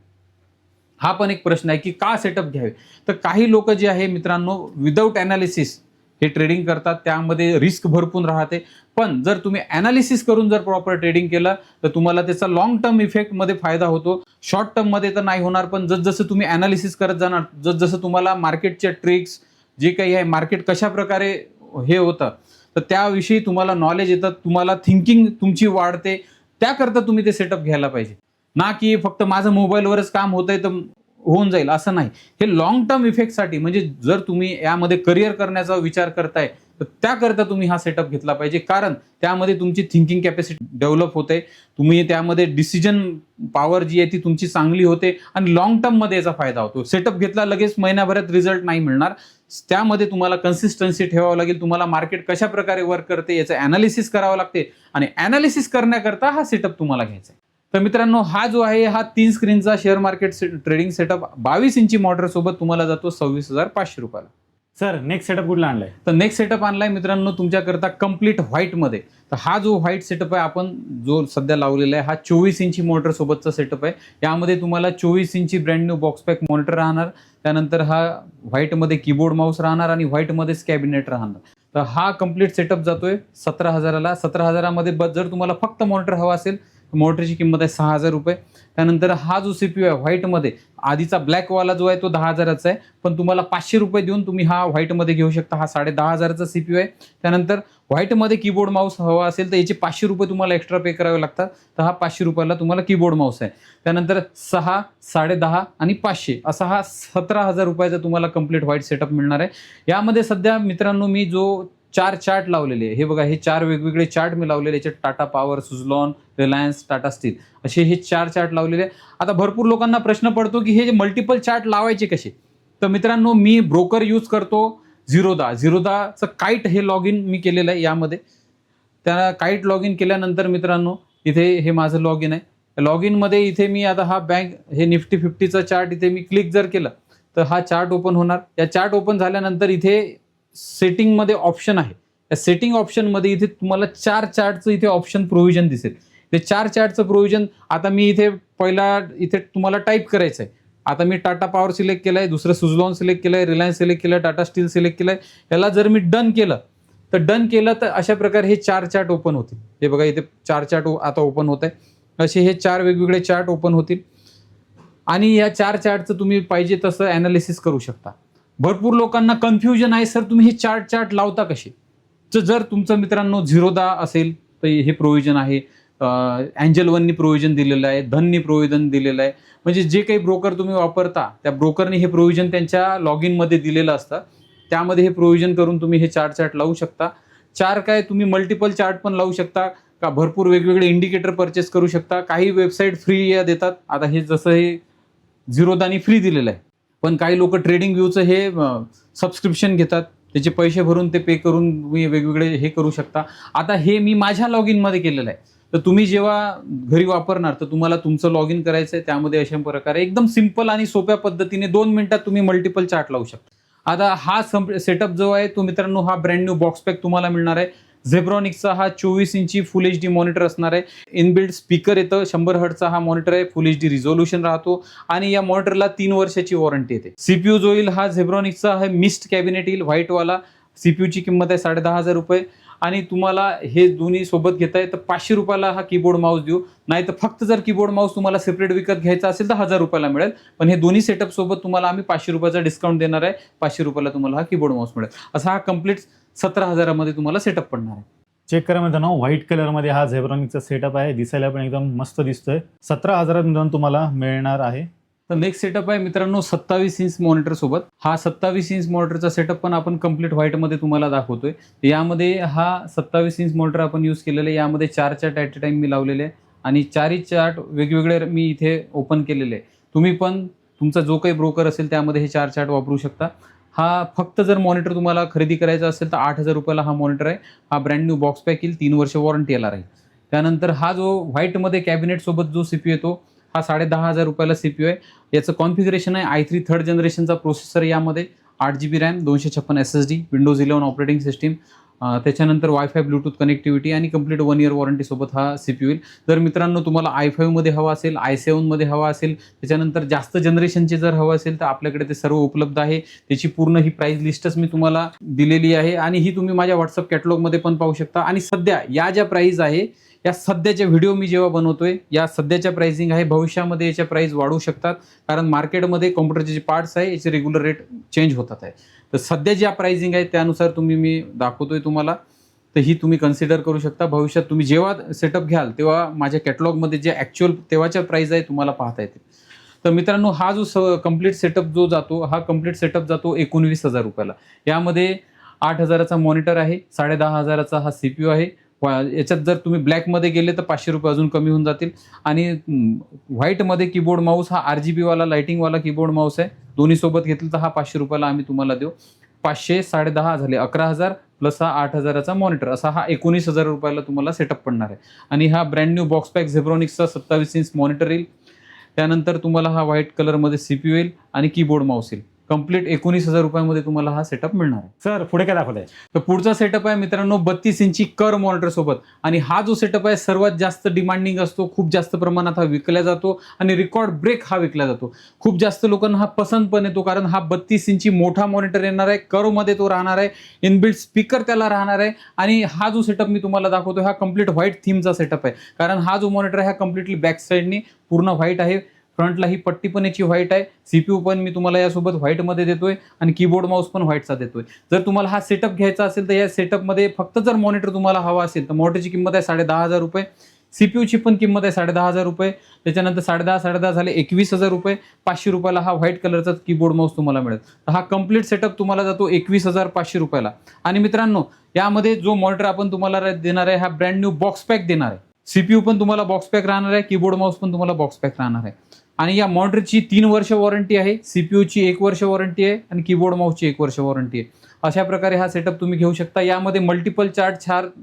हा पण एक प्रश्न आहे की का सेटअप घ्यावे. तर काही लोक जे आहे मित्रांनो विदाऊट अनालिसिस हे ट्रेडिंग करतात, त्यामध्ये रिस्क भरपूर राहते. पण जर तुम्ही अनालिसिस करून जर प्रॉपर ट्रेडिंग केलं तर तुम्हाला त्याचा लॉंग टर्म इफेक्टमध्ये फायदा होतो. शॉर्ट टर्ममध्ये तर नाही होणार, पण जसं तुम्ही अनालिसिस करत जाणार, जसं तुम्हाला मार्केटच्या ट्रिक्स जे काही आहे, मार्केट कशा प्रकारे हे होतं तर त्याविषयी तुम्हाला नॉलेज येतं, तुम्हाला थिंकिंग तुमची वाढते. त्याकरता तुम्ही ते सेटअप घ्यायला पाहिजे, ना की फक्त माझं मोबाईलवरच काम होतंय तर होऊन जाईल असं नाही. हे लॉंग टर्म इफेक्टसाठी, म्हणजे जर तुम्ही यामध्ये करिअर करण्याचा विचार करताय तर त्याकरता तुम्ही हा सेटअप घेतला पाहिजे, कारण त्यामध्ये तुमची थिंकिंग कॅपॅसिटी डेव्हलप होते, तुम्ही त्यामध्ये डिसिजन पॉवर जी आहे ती तुमची चांगली होते आणि लॉंग टर्म मध्ये याचा फायदा होतो. सेटअप घेतला लगेच महिन्याभरात रिझल्ट नाही मिळणार, त्यामध्ये तुम्हाला कन्सिस्टन्सी ठेवावं लागेल, तुम्हाला मार्केट कशा प्रकारे वर्क करते याचं अनालिसिस करावं लागते आणि अनालिसिस करण्याकरता हा सेटअप तुम्हाला घ्यायचा आहे. तर मित्रांनो, हा जो आहे हा 3 स्क्रीनचा शेअर मार्केट ट्रेडिंग सेटअप 22 इंची मॉनिटर सोबत तुम्हाला जातो 26,500 रुपयाला. सर नेक्स्ट सेटअप कुठला आणलाय? तर नेक्स्ट सेटअप आणलाय मित्रांनो तुमच्याकरता कम्प्लीट व्हाईटमध्ये. तर हा जो व्हाईट सेटअप आहे आपण जो सध्या लावलेला आहे हा 24 इंची मॉनिटर सोबतचा सेटअप आहे. यामध्ये तुम्हाला 24 इंची brand new box pack monitor राहणार, त्यानंतर हा व्हाईटमध्ये कीबोर्ड माऊस राहणार आणि व्हाईटमध्येच कॅबिनेट राहणार. तर हा कम्प्लीट सेटअप जातोय 17,000ला. 17,000मध्ये जर तुम्हाला फक्त मॉनिटर हवा असेल, मॉनिटरची किंमत आहे 6,000 रुपये. त्यानंतर हा जो सीपीयू आहे व्हाईटमध्ये, आधीचा ब्लॅकवाला जो आहे तो 10,000चा आहे, पण तुम्हाला 500 रुपये देऊन तुम्ही हा व्हाईटमध्ये घेऊ शकता. हा 10,500चा सीपीयू आहे. त्यानंतर व्हाईटमध्ये कीबोर्ड माऊस हवा असेल तर याचे 500 रुपये तुम्हाला एक्स्ट्रा पे करावे लागतात. तर हा 500 रुपयाला तुम्हाला कीबोर्ड माऊस आहे. त्यानंतर 6, 10.5 आणि 500 असा हा 17,000 रुपयाचा तुम्हाला कम्प्लीट व्हाईट सेटअप मिळणार आहे. यामध्ये सध्या मित्रांनो मी जो 4 चार्ट लावलेले आहे, हे बघा, हे 4 वेगवेगळे चार्ट मी लावलेले, याच्यात Tata power, Suzlon, Reliance, Tata steel असे हे 4 चार्ट लावलेले. आता भरपूर लोकांना प्रश्न पडतो की हे मल्टिपल चार्ट लावायचे कसे. तर मित्रांनो, मी ब्रोकर यूज करतो झिरोदाचं काईट हे लॉग इन मी केलेलं आहे. यामध्ये त्या काईट लॉग इन केल्यानंतर मित्रांनो इथे हे माझं लॉग इन आहे. लॉग इनमध्ये इथे मी आता हा बँक हे निफ्टी 50चा चार्ट इथे मी क्लिक जर केलं तर हा चार्ट ओपन होणार. या चार्ट ओपन झाल्यानंतर इथे सेटिंगमध्ये ऑप्शन आहे. या सेटिंग ऑप्शनमध्ये इथे तुम्हाला 4 चार्टचं इथे ऑप्शन प्रोव्हिजन दिसेल. ते 4 चार्टचं प्रोव्हिजन आता मी इथे पहिला इथे तुम्हाला टाईप करायचं आहे. आता मी टाटा पॉवर सिलेक्ट केलं आहे, दुसरं सुझलॉन सिलेक्ट केलं आहे, रिलायन्स सिलेक्ट केलं आहे, टाटा स्टील सिलेक्ट केलं आहे. याला जर मी डन केलं तर अशा प्रकारे हे 4 चार्ट ओपन होतील. हे बघा इथे 4 चार्ट आता ओपन होत आहे. असे हे 4 वेगवेगळे चार्ट ओपन होतील आणि या 4 चार्टचं तुम्ही पाहिजे तसं अनालिसिस करू शकता. भरपूर लोकांना कन्फ्युजन आहे, सर तुम्ही हे चार्ट लावता कसे. तर जर तुमचं मित्रांनो झिरोदा असेल तर हे प्रोव्हिजन आहे, अँजल वननी प्रोव्हिजन दिलेलं आहे, धननी प्रोव्हिजन दिलेलं आहे. म्हणजे जे काही ब्रोकर तुम्ही वापरता त्या ब्रोकरने हे प्रोव्हिजन त्यांच्या लॉग इनमध्ये दिलेलं असतं. त्यामध्ये हे प्रोव्हिजन करून तुम्ही हे 4 चार्ट लावू शकता. 4 काय तुम्ही मल्टिपल चार्ट पण लावू शकता का, भरपूर वेगवेगळे इंडिकेटर परचेस करू शकता. काही वेबसाईट फ्री देतात. आता हे जसं हे झिरोदानी फ्री दिलेलं आहे, पण काही लोक ट्रेडिंग व्ह्यूचं हे सबस्क्रिप्शन घेतात, त्याचे पैसे भरून ते पे करून तुम्ही वेगवेगळे हे करू शकता. आता हे मी माझ्या लॉग इनमध्ये केलेलं आहे. तर तुम्ही जेव्हा घरी वापरणार तर तुम्हाला तुमचं लॉग इन करायचं आहे. त्यामध्ये अशा प्रकारे एकदम सिंपल आणि सोप्या पद्धतीने 2 मिनिटात तुम्ही मल्टिपल चार्ट लावू शकता. आता हा सेटअप जो आहे तो मित्रांनो हा ब्रँड न्यू बॉक्स पॅक तुम्हाला मिळणार आहे. झेब्रॉनिक्सचा हा 24 इंची फुल HD मॉनिटर असणार आहे. इनबिल्ट स्पीकर येतं, 100 हर्टचा हा मॉनिटर आहे, फुल HD रिझोल्युशन राहतो आणि या मॉनिटरला 3 वर्षाची वॉरंटी येते. सीपीयू जो येईल हा झेब्रॉनिक्सचा हा मिस्ट कॅबिनेट येईल व्हाईटवाला. सीपीयूची किंमत आहे 10,500 रुपये आणि तुम्हाला हे दोन्ही सोबत घेताय तर 500 रुपयाला हा कीबोर्ड माऊस देऊ. नाही तर फक्त जर कीबोर्ड माऊस तुम्हाला सेपरेट विकत घ्यायचा असेल तर 1000 रुपयाला मिळेल. पण हे दोन्ही सेटअप सोबत तुम्हाला आम्ही 500 रुपयाचा डिस्काउंट देणार आहे. 500 रुपयाला तुम्हाला हा कीबोर्ड माऊस मिळेल. असा हा कम्प्लीट 17,000मध्ये तुम्हाला सेटअप पडणार आहे. चेक करा मित्रांनो, व्हाईट कलरमध्ये हा झेब्रॉनिक्सचा सेटअप आहे. दिसायला पण एकदम मस्त दिसतोय. 17,000 मित्रांनो तुम्हाला मिळणार आहे. तर नेक्स्ट सेटअप आहे मित्रांनो 27 इंच मॉनिटर सोबत. हा 27 इंच मॉनिटरचा सेटअप पण आपण कम्प्लीट व्हाईटमध्ये तुम्हाला दाखवतोय. यामध्ये हा 27 इंच मॉनिटर आपण यूज केलेलं आहे. यामध्ये 4 चार्ट ॲट अ टाइम मी लावलेले आहे आणि 4ही चार्ट वेगवेगळे मी इथे ओपन केलेले आहे. तुम्ही पण तुमचा जो काही ब्रोकर असेल त्यामध्ये हे 4 चार्ट वापरू शकता. हा फक्त जर मॉनिटर तुम्हाला खरेदी करायचा असेल तर 8,000 रुपयाला हा मॉनिटर आहे. हा ब्रँड न्यू बॉक्स पॅक येईल, 3 वर्ष वॉरंटी याला राहील. त्यानंतर हा जो व्हाईटमध्ये कॅबिनेट सोबत जो सीपीयू येतो हा 10,500 रुपयाला सीपीयू आहे. याचं कॉन्फिगरेशन आहे i3 3rd जनरेशनचा प्रोसेसर, यामध्ये 8 GB RAM, 256 SSD, Windows 11 operating system, त्याच्यानंतर वायफाय ब्लूटूथ कनेक्टिव्हिटी आणि कंप्लीट 1 इयर वॉरंटी सोबत हा CPU येईल. जर मित्रांनो तुम्हाला i5 मध्ये हवा असेल, i7 मध्ये हवा असेल, त्याच्यानंतर जास्त जनरेशनचे जर हवं असेल तर आपल्याकडे ते सर्व उपलब्ध आहे. त्याची पूर्ण ही प्राइस लिस्टच मी तुम्हाला दिलेली आहे आणि ही तुम्ही माझ्या व्हॉट्सअप कॅटलॉगमध्ये पण पाहू शकता. आणि सध्या या ज्या प्राइस आहे या सध्याच्या व्हिडिओ मी जेव्हा बनवतोय या सध्याच्या प्राइसिंग आहे. भविष्यामध्ये याच्या प्राइस वाढू शकतात कारण मार्केटमध्ये कॉम्प्युटरचे जे पार्ट्स आहे याचे रेग्युलर रेट चेंज होतात आहे. तर सध्या ज्या प्राइसिंग आहे त्यानुसार मी दाखवतोय तुम्हाला, तर ही तुम्ही कन्सिडर करू शकता. भविष्यात तुम्ही जेव्हा सेटअप घ्याल तेव्हा माझ्या कॅटलॉगमध्ये जे ॲक्च्युअल तेव्हाच्या प्राइस आहे तुम्हाला पाहता येतील. तर मित्रांनो हा जो कंप्लीट सेटअप जो जातो हा कंप्लीट सेटअप जातो 19,000 रुपयाला. यामध्ये 8,000चा मॉनिटर आहे, 10,500चा हा CPU आहे. याच्यात जर तुम्ही ब्लॅकमध्ये गेले तर 500 रुपये अजून कमी होऊन जातील. आणि व्हाईटमध्ये कीबोर्ड माऊस हा RGB वाला लाइटिंगवाला कीबोर्ड माऊस आहे. दोन्ही सोबत घेतलं तर हा 500 रुपयाला आम्ही तुम्हाला देऊ. 500 10,500 झाले 11,000 प्लस हा 8,000चा मॉनिटर, असा हा 19,000 रुपयाला तुम्हाला सेटअप पडणार आहे. आणि हा ब्रँड न्यू बॉक्स पॅक झेब्रॉनिक्सचा 27 इंच मॉनिटर येईल. त्यानंतर तुम्हाला हा व्हाईट कलरमध्ये CPU येईल आणि कीबोर्ड माऊस येईल. कंप्लीट 19,000 रुपयामध्ये तुम्हाला हा सेटअप मिळणार आहे. सर पुढे काय दाखवलंय? तर पुढचा सेटअप आहे मित्रांनो 32 इंची कर्व मॉनिटर सोबत. आणि हा जो सेटअप आहे सर्वात जास्त डिमांडिंग असतो, खूप जास्त प्रमाणात हा विकला जातो आणि रेकॉर्ड ब्रेक हा विकला जातो. खूप जास्त लोकांना हा पसंत पण येतो कारण हा 32 इंची मोठा मॉनिटर येणार आहे, कर्वमध्ये तो राहणार आहे, इनबिल्ट स्पीकर त्याला राहणार आहे. आणि हा जो सेटअप मी तुम्हाला दाखवतो हा कम्प्लीट व्हाईट थीमचा सेटअप आहे कारण हा जो मॉनिटर आहे हा कम्प्लिटली बॅक साईडनी पूर्ण व्हाईट आहे. फ्रंटला ही पट्टी पण याची व्हाईट आहे. CPU पण मी तुम्हाला यासोबत व्हाईटमध्ये देतोय आणि कीबोर्ड माऊस पण व्हाईटचा देतोय. जर तुम्हाला हा सेटअप घ्यायचा असेल तर या सेटअपमध्ये फक्त जर मॉनिटर तुम्हाला हवा असेल तर मॉनिटरची किंमत आहे 10,500 रुपये. CPUची पण किंमत आहे 10,500 रुपये. त्याच्यानंतर 10,500 झाले 21,000 रुपये. 500 रुपयाला हा व्हाईट कलरचा कीबोर्ड माऊस तुम्हाला मिळेल. तर हा कम्प्लीट सेटअप तुम्हाला जातो 21,500 रुपयाला. आणि मित्रांनो यामध्ये जो मॉनिटर आपण तुम्हाला देणार आहे हा ब्रँड न्यू बॉक्स पॅक देणार आहे. CPU पण तुम्हाला बॉक्स पॅक राहणार आहे, कीबोर्ड माऊस पण तुम्हाला बॉक्स पॅक राहणार आहे. आणि या मॉनिटरची 3 वर्ष वॉरंटी आहे, CPUची 1 वर्ष वॉरंटी आहे आणि कीबोर्ड माऊसची 1 वर्ष वॉरंटी आहे. अशा प्रकारे हा सेटअप तुम्ही घेऊ शकता. यामध्ये मल्टिपल चार्ट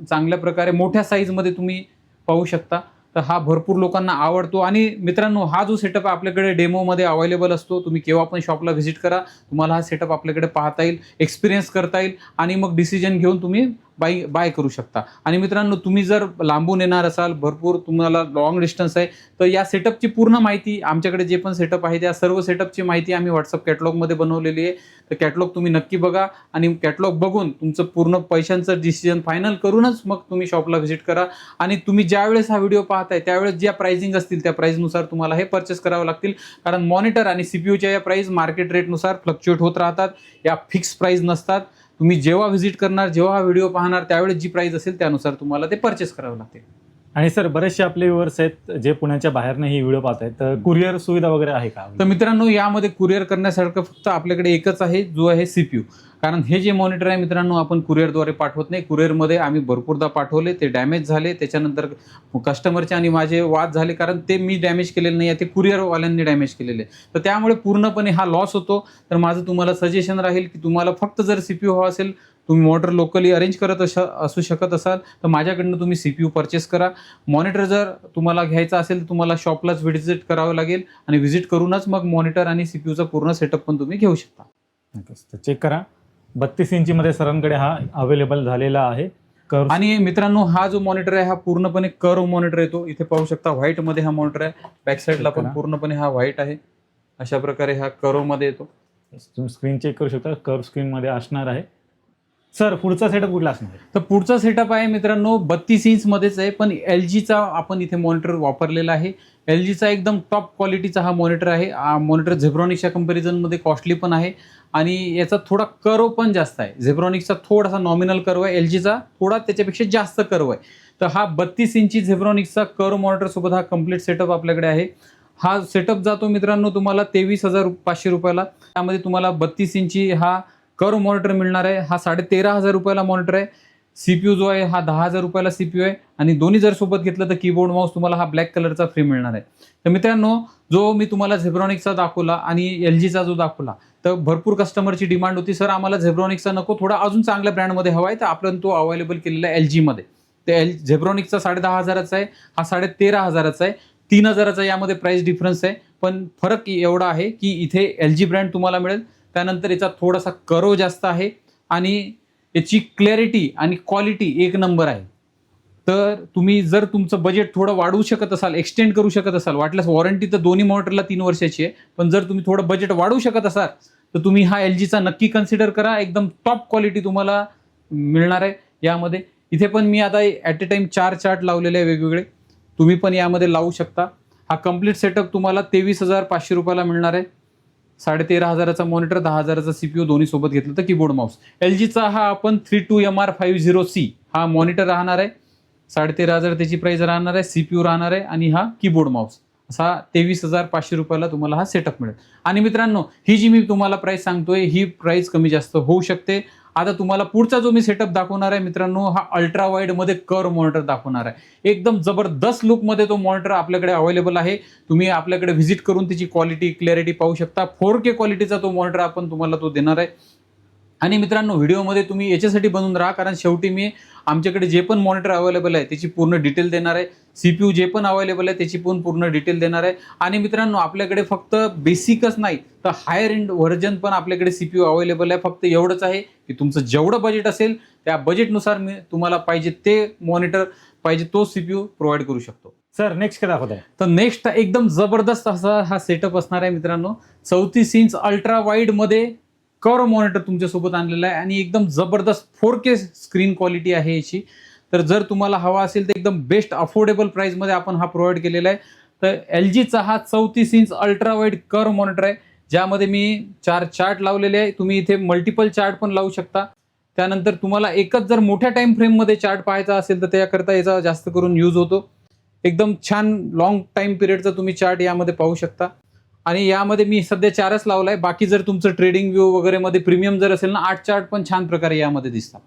चांगल्या प्रकारे मोठ्या साईजमध्ये तुम्ही पाहू शकता. तर हा भरपूर लोकांना आवडतो. आणि मित्रांनो हा जो सेटअप आपल्याकडे डेमोमध्ये अवेलेबल असतो, तुम्ही केव्हा पण शॉपला व्हिजिट करा, तुम्हाला हा सेटअप आपल्याकडे पाहता येईल, एक्सपिरियन्स करता येईल आणि मग डिसिजन घेऊन तुम्ही बाय करू शकता. आणि मित्रांनो तुम्ही जर लांबून येणार असाल, भरपूर तुम्हाला लॉंग डिस्टन्स आहे, तर या सेटअपची पूर्ण माहिती आमच्याकडे जे पण सेटअप आहे त्या सर्व सेटअपची माहिती आम्ही व्हॉट्सअप कॅटलॉगमध्ये बनवलेली आहे. तर कॅटलॉग तुम्ही नक्की बघा आणि कॅटलॉग बघून तुमचं पूर्ण पैशांचं डिसिजन फायनल करूनच मग तुम्ही शॉपला व्हिजिट करा. आणि तुम्ही ज्यावेळेस हा व्हिडिओ पाहताय त्यावेळेस ज्या प्राइसिंग असतील त्या प्राइसनुसार तुम्हाला हे परचेस करावं लागतील कारण मॉनिटर आणि CPUच्या या प्राइस मार्केट रेटनुसार फ्लक्च्युएट होत राहतात. या फिक्स प्राइस नसतात. तुम्ही जेव्हा व्हिजिट करणार, जेव्हा हा व्हिडिओ पाहणार त्यावेळेस जी प्राइस असेल त्यानुसार तुम्हाला ते परचेस करावं लागतील. आणि सर बरेचसे आपले व्ह्युअर्स आहेत जे पुण्याच्या बाहेरनं ही व्हिडिओ पाहत आहेत, तर कुरिअर सुविधा वगैरे आहे का? तर मित्रांनो यामध्ये कुरिअर करण्यासारखं फक्त आपल्याकडे एकच आहे जो आहे CPU. कारण हे जे मॉनिटर आहे मित्रांनो आपण कुरिअरद्वारे पाठवत नाही. कुरिअरमध्ये आम्ही भरपूरदा पाठवले, ते डॅमेज झाले, त्याच्यानंतर कस्टमरचे आणि माझे वाद झाले कारण ते मी डॅमेज केलेले नाही आहे, ते कुरिअरवाल्यांनी डॅमेज केलेले. तर त्यामुळे पूर्णपणे हा लॉस होतो. तर माझं तुम्हाला सजेशन राहील की तुम्हाला फक्त जर CPU हवा असेल, तुम्ही मॉनिटर लोकली अरेंज करत असू शकत असाल तर माझ्याकडनं तुम्ही CPU परचेस करा. मॉनिटर जर तुम्हाला घ्यायचा असेल तर तुम्हाला शॉपलाच व्हिजिट करावं लागेल आणि व्हिजिट करूनच मग मॉनिटर आणि CPUचा पूर्ण सेटअप पण तुम्ही घेऊ शकता. तर चेक करा 32 इंचीमध्ये सरांकडे हा अवेलेबल झालेला आहे. आणि मित्रांनो हा जो मॉनिटर आहे हा पूर्णपणे कर्व मॉनिटर येतो. इथे पाहू शकता व्हाईटमध्ये हा मॉनिटर आहे. बॅक साईडला पण पूर्णपणे हा व्हाईट आहे. अशा प्रकारे हा कर्वमध्ये येतो. तुम्ही स्क्रीन चेक करू शकता, कर्व स्क्रीनमध्ये असणार आहे. सर पुढचा सेटअप कुठला असणार आहे? तर पुढचा सेटअप आहे मित्रांनो 32 इंचमध्येच आहे पण LGचा आपण इथे मॉनिटर वापरलेला आहे. LGचा एकदम टॉप क्वालिटीचा हा मॉनिटर आहे. हा मॉनिटर झेब्रॉनिक्सच्या कंपॅरिझनमध्ये कॉस्टली पण आहे आणि याचा थोडा कर्व पण जास्त आहे. झेब्रॉनिक्सचा थोडासा नॉमिनल कर्व आहे, LGचा थोडा त्याच्यापेक्षा जास्त कर्व आहे. तर हा 32 इंची झेब्रॉनिक्सचा कर्व मॉनिटर सोबत हा कम्प्लीट सेटअप आपल्याकडे आहे. हा सेटअप जातो मित्रांनो तुम्हाला 23,500 रुपयाला. त्यामध्ये तुम्हाला 32 इंची हा कर्व मॉनिटर मिळणार आहे. हा 13,500 रुपयाला मॉनिटर आहे. CPU जो आहे हा 10,000 रुपयाला CPU आहे आणि दोन्ही जर सोबत घेतलं तर कीबोर्ड माऊस तुम्हाला हा ब्लॅक कलरचा फ्री मिळणार आहे. तर मित्रांनो जो मी तुम्हाला झेब्रॉनिक्सचा दाखवला आणि LGचा जो दाखवला तर भरपूर कस्टमरची डिमांड होती, सर आम्हाला झेब्रॉनिक्सचा नको, थोडा अजून चांगल्या ब्रँडमध्ये हवा आहे, तर आपण तो अवेलेबल केलेला आहे LGमध्ये. ते झेब्रॉनिक्सचा 10,500चा आहे, हा 13,500चा आहे. 3,000चा यामध्ये प्राइस डिफरन्स आहे पण फरक एवढा आहे की इथे LG ब्रँड तुम्हाला मिळेल. त्यानंतर याचा थोडासा कर्व जास्त आहे आणि याची क्लॅरिटी आणि क्वालिटी एक नंबर आहे. तर तुम्ही जर तुमचं बजेट थोडं वाढवू शकत असाल, एक्सटेंड करू शकत असाल, वाटल्यास वॉरंटी तर दोन्ही मॉनिटरला 3 वर्षाची आहे, पण जर तुम्ही थोडं बजेट वाढवू शकत असाल तर तुम्ही हा LGचा नक्की कन्सिडर करा. एकदम टॉप क्वालिटी तुम्हाला मिळणार आहे यामध्ये. इथे पण मी आता ॲट ए टाइम 4 चार्ट लावलेले आहे वेगवेगळे, तुम्ही पण यामध्ये लावू शकता. हा कम्प्लीट सेटअप तुम्हाला 23,500 रुपयाला मिळणार आहे. 13,500चा मॉनिटर, 10,000चा CPU दोन्ही सोबत घेतलं तर कीबोर्ड माऊस. LGचा हा आपण 32MR50C हा मॉनिटर राहणार आहे. 13,500 त्याची प्राइस राहणार आहे, CPU राहणार आहे आणि हा कीबोर्ड माऊस. असा 23,500 रुपयाला तुम्हाला हा सेटअप मिळेल. आणि मित्रांनो, ही जी मी तुम्हाला प्राइस सांगतोय ही प्राइस कमी जास्त होऊ शकते. आता तुम्हाला पुढचा जो मी सेटअप दाखवणार आहे मित्रांनो, हा अल्ट्रा वाईड मध्ये कर्व मॉनिटर दाखवणार आहे. एकदम जबरदस्त लुक मध्ये तो मॉनिटर आपल्याकडे अवेलेबल आहे. तुम्ही आपल्याकडे व्हिजिट करून त्याची क्वालिटी क्लॅरिटी पाहू शकता. 4K क्वालिटीचा तो मॉनिटर आपण तुम्हाला तो देणार आहे. आणि मित्रांनो, व्हिडिओमध्ये तुम्ही याच्यासाठी बनवून राहा, कारण शेवटी मी आमच्याकडे जे पण मॉनिटर अवेलेबल आहे त्याची पूर्ण डिटेल देणार आहे. CPU जे पण अवेलेबल आहे त्याची पण पूर्ण डिटेल देणार आहे. आणि मित्रांनो, आपल्याकडे फक्त बेसिकच नाही तर हायर एंड व्हर्जन पण आपल्याकडे CPU अवेलेबल आहे. फक्त एवढंच आहे की तुमचं जेवढं बजेट असेल त्या बजेटनुसार मी तुम्हाला पाहिजे ते मॉनिटर, पाहिजे तो CPU प्रोव्हाइड करू शकतो. सर नेक्स्ट काय दाखवत आहे? तर नेक्स्ट एकदम जबरदस्त असा हा सेटअप असणार आहे मित्रांनो. 34 इंच अल्ट्रा वाईड मध्ये कर्व मॉनिटर तुमच्यासोबत आणलेला आहे आणि एकदम जबरदस्त 4K स्क्रीन क्वालिटी आहे याची. तर जर तुम्हाला हवा असेल तर एकदम बेस्ट अफोर्डेबल प्राइसमध्ये आपण हा प्रोव्हाइड केलेला आहे. तर LGचा हा 34 inch ultra wide curve monitor आहे, ज्यामध्ये मी 4 चार्ट लावलेले आहे. तुम्ही इथे मल्टिपल चार्ट पण लावू शकता. त्यानंतर तुम्हाला एकच जर मोठ्या टाइम फ्रेममध्ये चार्ट पाहायचा असेल तर त्याकरता याचा जास्त करून यूज होतो. एकदम छान लॉंग टाइम पिरियडचा तुम्ही चार्ट यामध्ये पाहू शकता. आणि यामध्ये मी सध्या 4च लावलाय. बाकी जर तुमचं ट्रेडिंग व्ह्यू वगैरे मध्ये प्रीमियम जर असेल ना, 8 चार्ट पण छान प्रकारे यामध्ये दिसतात.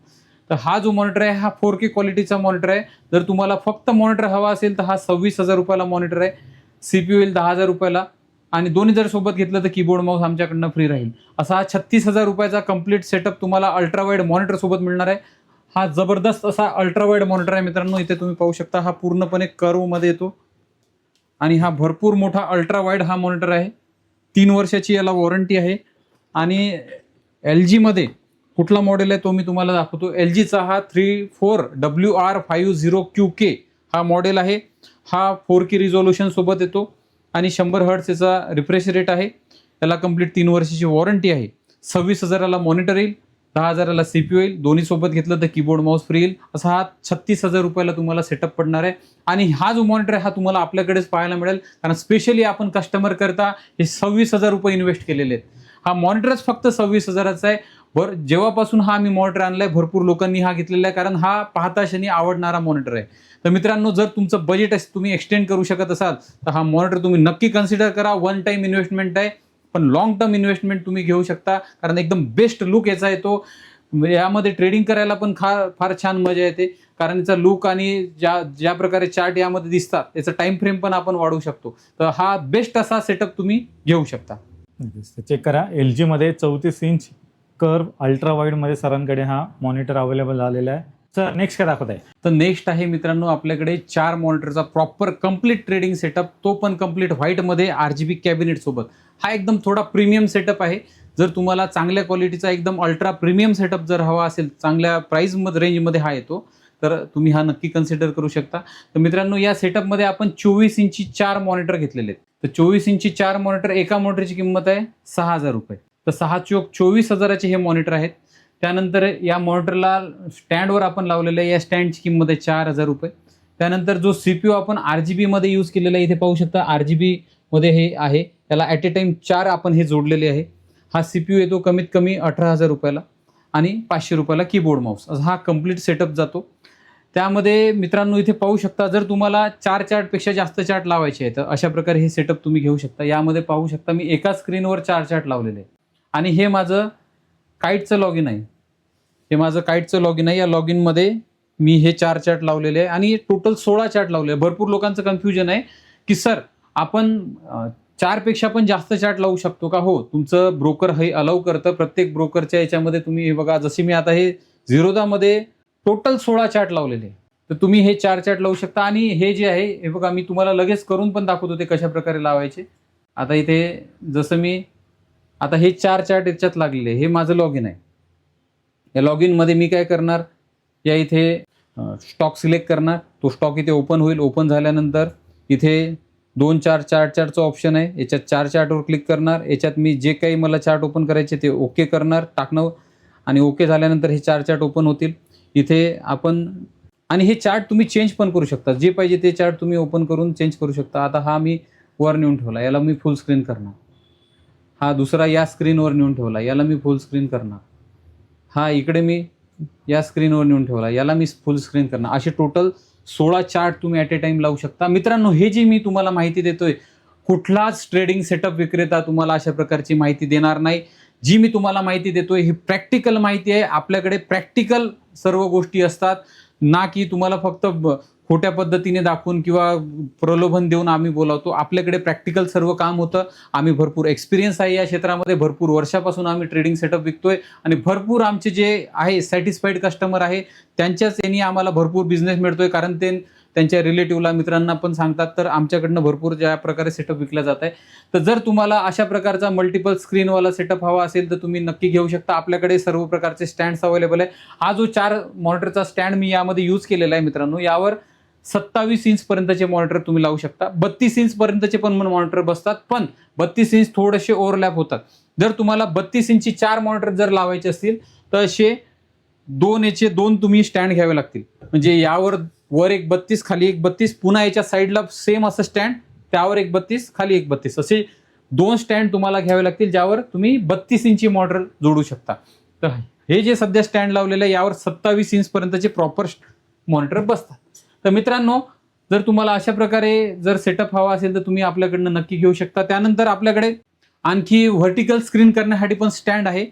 तर हा जो मॉनिटर आहे हा 4K क्वालिटीचा मॉनिटर आहे. जर तुम्हाला फक्त मॉनिटर हवा असेल तर हा 26,000 रुपयाला मॉनिटर आहे. CPU येईल 10,000 रुपयाला आणि दोन्ही जर सोबत घेतलं तर कीबोर्ड माऊस आमच्याकडनं फ्री राहील. असा हा 36,000 रुपयाचा कम्प्लीट सेटअप तुम्हाला अल्ट्रा वाईड मॉनिटर सोबत मिळणार आहे. हा जबरदस्त असा अल्ट्रा वाईड मॉनिटर आहे मित्रांनो. इथे तुम्ही पाहू शकता हा पूर्णपणे कर्व मध्ये येतो आणि हा भरपूर मोठा अल्ट्रा वाईड हा मॉनिटर आहे. 3 वर्षाची याला वॉरंटी आहे. आणि LG मध्ये कुठला मॉडेल आहे तो मी तुम्हाला दाखवतो. LGचा हा 34WR50QK हा मॉडेल आहे. हा 4K रिझोल्युशन सोबत येतो आणि 100 हर्ट्ज याचा रिफ्रेश रेट आहे. त्याला कंप्लीट 3 वर्षाची वॉरंटी आहे. 26,000ला मॉनिटर येईल, 10,000ला CPU येईल. दोन्ही सोबत घेतलं तर कीबोर्ड माऊस फ्री येईल. असा हा 36,000 रुपयाला तुम्हाला सेटअप पडणार आहे. आणि हा जो मॉनिटर आहे हा तुम्हाला आपल्याकडेच पाहायला मिळेल, कारण स्पेशली आपण कस्टमर करता हे 26,000 रुपये इन्व्हेस्ट केलेले आहेत. हा मॉनिटरच फक्त 26,000चा आहे. जेव्हापासून हा मी मॉनिटर आणलाय भरपूर लोकांनी हा घेतलेला आहे, कारण हा पाहता क्षणी आवडणारा मॉनिटर आहे. तर मित्रांनो, जर तुमचं बजेट तुम्ही एक्सटेंड करू शकत असाल तर हा मॉनिटर तुम्ही नक्की कन्सिडर करा. 1 टाइम इन्व्हेस्टमेंट आहे, पण लॉंग टर्म इन्व्हेस्टमेंट तुम्ही घेऊ शकता, कारण एकदम बेस्ट लुक याचा येतो. यामध्ये ट्रेडिंग करायला पण फार छान मजा येते, कारण याचा लुक आणि ज्या प्रकारे चार्ट यामध्ये दिसतात याचा टाइम फ्रेम पण आपण वाढवू शकतो. तर हा बेस्ट असा सेटअप तुम्ही घेऊ शकता. चेक करा, LG मध्ये 34 इंच कर्व अल्ट्रा वाईड मध्ये सरांकडे हा मॉनिटर अवेलेबल झालेला आहे. सर नेक्स्ट काय दाखवत आहे? तर नेक्स्ट आहे मित्रांनो आपल्याकडे 4 मॉनिटरचा प्रॉपर कम्प्लीट ट्रेडिंग सेटअप, तो पण कम्प्लीट व्हाईटमध्ये RGB कॅबिनेट सोबत. हा एकदम थोडा प्रीमियम सेटअप आहे. जर तुम्हाला चांगल्या क्वालिटीचा एकदम अल्ट्रा प्रीमियम सेटअप जर हवा असेल, चांगल्या प्राइस रेंजमध्ये हा येतो, तर तुम्ही हा नक्की कन्सिडर करू शकता. तर मित्रांनो, या सेटअपमध्ये आपण 24 इंची 4 मॉनिटर घेतलेले आहेत. तर 24 इंची 4 मॉनिटर, एका मॉनिटरची किंमत आहे 6,000 रुपये. तर 6 चोक 24,000चे हे मॉनिटर आहेत. त्यानंतर या मॉनिटरला स्टँडवर आपण लावलेलं आहे, या स्टँडची किंमत आहे 4,000 रुपये. त्यानंतर जो CPU आपण RGB मध्ये यूज केलेला आहे, इथे पाहू शकता RGB मध्ये हे आहे. त्याला ॲट ए टाइम 4 आपण हे जोडलेले आहे. हा CPU येतो कमीत कमी 18,000 रुपयाला आणि 500 रुपयाला कीबोर्ड माऊस. हा कम्प्लीट सेटअप जातो. त्यामध्ये मित्रांनो इथे पाहू शकता, जर तुम्हाला 4 चार्टपेक्षा जास्त चार्ट लावायचे आहेत तर अशा प्रकारे हे सेटअप तुम्ही घेऊ शकता. यामध्ये पाहू शकता मी एका स्क्रीनवर 4 चार्ट लावलेले आहे. आणि हे माझं काईटचं लॉगिन आहे. या लॉगिनमध्ये मी हे 4 चार्ट लावलेले आहे आणि टोटल 16 चार्ट लावले आहे. भरपूर लोकांचं कन्फ्युजन आहे की सर आपण 4 पेक्षा पण जास्त चार्ट लावू शकतो का? हो, तुमचं ब्रोकर हे अलाउ करतं. प्रत्येक ब्रोकरच्या याच्यामध्ये तुम्ही हे बघा, जसे मी आता हे झिरोदामध्ये टोटल 16 चार्ट लावलेले, तर तुम्ही हे 4 चार्ट लावू शकता. आणि हे जे आहे हे बघा, मी तुम्हाला लगेच करून पण दाखवतो ते कशा प्रकारे लावायचे. आता इथे जसं मी आता हे 4 चार्ट याच्यात लागलेले, हे माझं लॉगिन आहे. या लॉग इनमध्ये मी काय करणार, या इथे स्टॉक सिलेक्ट करणार, तो स्टॉक इथे ओपन होईल. ओपन झाल्यानंतर इथे 2 चार्टचं ऑप्शन आहे, याच्यात 4 चार्टवर क्लिक करणार. याच्यात मी जे काही मला चार्ट ओपन करायचे ते ओके करणार टाकणं, आणि ओके झाल्यानंतर हे 4 चार्ट ओपन होतील. इथे आपण, आणि हे चार्ट तुम्ही चेंज पण करू शकता, जे पाहिजे ते चार्ट तुम्ही ओपन करून चेंज करू शकता. आता हा मी वर नेऊन ठेवला, याला मी फुल स्क्रीन करणार. हा दुसरा या स्क्रीनवर नेऊन ठेवला, याला मी फुल स्क्रीन करणार. हा इकडे मी या स्क्रीनवर नेऊन ठेवला, याला मी फुल स्क्रीन करणार. असे टोटल 16 चार्ट तुम्ही ॲट ए टाइम लावू शकता. मित्रांनो, हे जी मी तुम्हाला माहिती देतोय, कुठलाच ट्रेडिंग सेटअप विक्रेता तुम्हाला अशा प्रकारची माहिती देणार नाही. जी मी तुम्हाला माहिती देतोय ही प्रॅक्टिकल माहिती आहे. आपल्याकडे प्रॅक्टिकल सर्व गोष्टी असतात, ना की तुम्हाला फक्त खोट्या पद्धतीने दाखवून किंवा प्रलोभन देऊन आम्ही बोलावतो. आपल्याकडे प्रॅक्टिकल सर्व काम होतं. आम्ही भरपूर एक्सपिरियन्स आहे या क्षेत्रामध्ये, भरपूर वर्षापासून आम्ही ट्रेडिंग सेटअप विकतोय, आणि भरपूर आमचे जे आहे सॅटिस्फाईड कस्टमर आहे, त्यांच्याच यांनी आम्हाला भरपूर बिझनेस मिळतोय. कारण ते त्यांच्या रिलेटिव्हला, मित्रांना पण सांगतात. तर आमच्याकडनं भरपूर ज्या प्रकारे सेटअप विकला जात आहे. तर जर तुम्हाला अशा प्रकारचा मल्टिपल स्क्रीनवाला सेटअप हवा असेल तर तुम्ही नक्की घेऊ शकता. आपल्याकडे सर्व प्रकारचे स्टँड्स अवेलेबल आहे. हा जो 4 मॉनिटरचा स्टँड मी यामध्ये यूज केलेला आहे मित्रांनो, यावर 27 इंच पर्यंतचे मॉनिटर तुम्ही लावू शकता. 32 इंच पर्यंतचे पण मॉनिटर बसतात, पण 32 इंच थोडेसे ओव्हरलॅप होतात. जर तुम्हाला 32 इंची 4 मॉनिटर जर लावायचे असतील तर असे 2 तुम्ही स्टँड घ्यावे लागतील. म्हणजे यावर वर एक 32, खाली एक 32, पुन्हा याच्या साईडला सेम असं स्टँड, त्यावर एक 32, खाली एक 32, असे 2 स्टँड तुम्हाला घ्यावे लागतील, ज्यावर तुम्ही 32 इंची मॉनिटर जोडू शकता. तर हे जे सध्या स्टँड लावलेलं आहे, यावर 27 इंच पर्यंतचे प्रॉपर मॉनिटर बसतात. तर मित्रांनो, जर तुम्हाला अशा प्रकारे जर सेटअप हवा असेल तर तुम्ही आपल्याकडनं नक्की घेऊ शकता. त्यानंतर आपल्याकडे आणखी व्हर्टिकल स्क्रीन करण्यासाठी पण स्टँड आहे,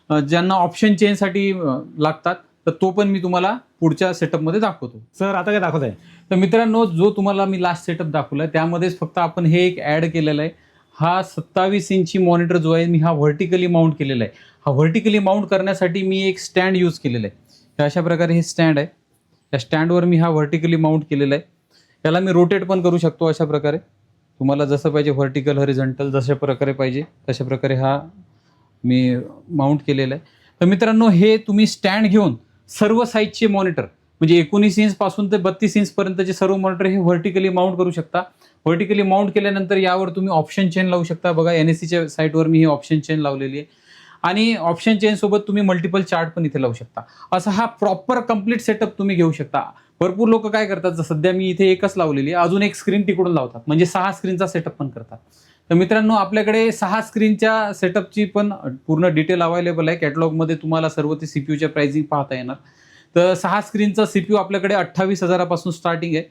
ज्यांना ऑप्शन चेंजसाठी लागतात. तर तो पण मी तुम्हाला पुढच्या सेटअपमध्ये दाखवतो. सर आता काय दाखवत आहे? तर मित्रांनो, जो तुम्हाला मी लास्ट सेटअप दाखवलाय त्यामध्येच फक्त आपण हे एक ॲड केलेलं आहे. हा 27 इंची मॉनिटर जो आहे, मी हा व्हर्टिकली माउंट केलेला आहे. हा व्हर्टिकली माउंट करण्यासाठी मी एक स्टँड यूज केलेलं आहे. तर अशा प्रकारे हे स्टँड आहे. या स्टँडवर मी हा व्हर्टिकली माउंट केलेला आहे. याला मी रोटेट पण करू शकतो अशा प्रकारे. तुम्हाला जसं पाहिजे, व्हर्टिकल, हॉरिझॉन्टल, जशा प्रकारे पाहिजे तशा प्रकारे हा मी माउंट केलेला आहे. तर मित्रांनो, हे तुम्ही स्टँड घेऊन सर्व साईजचे मॉनिटर, म्हणजे 19 इंच पासून ते 32 इंच पर्यंतचे सर्व मॉनिटर हे व्हर्टिकली माउंट करू शकता. व्हर्टिकली माउंट केल्यानंतर यावर तुम्ही ऑप्शन चेन लावू शकता. बघा, NSCच्या साईटवर मी ही ऑप्शन चेन लावलेली आहे, आणि ऑप्शन चेन सोबत तुम्ही मल्टिपल चार्ट पण इथे लावू शकता. असा हा प्रॉपर कंप्लीट सेटअप तुम्ही घेऊ शकता. भरपूर लोक काय करतात, सध्या मी इथे एकच लावलेली आहे, अजून एक स्क्रीन तिकडून लावतात, म्हणजे 6 स्क्रीनचा सेटअप पण करतात. तर मित्रांनो, आपल्याकडे 6 स्क्रीनच्या सेटअपची पण पूर्ण डिटेल अवेलेबल आहे. कॅटलॉगमध्ये तुम्हाला सर्व ते CPUच्या प्राइसिंग पाहता येणार. तर 6 स्क्रीनचा CPU आपल्याकडे 28,000 पासून स्टार्टिंग आहे.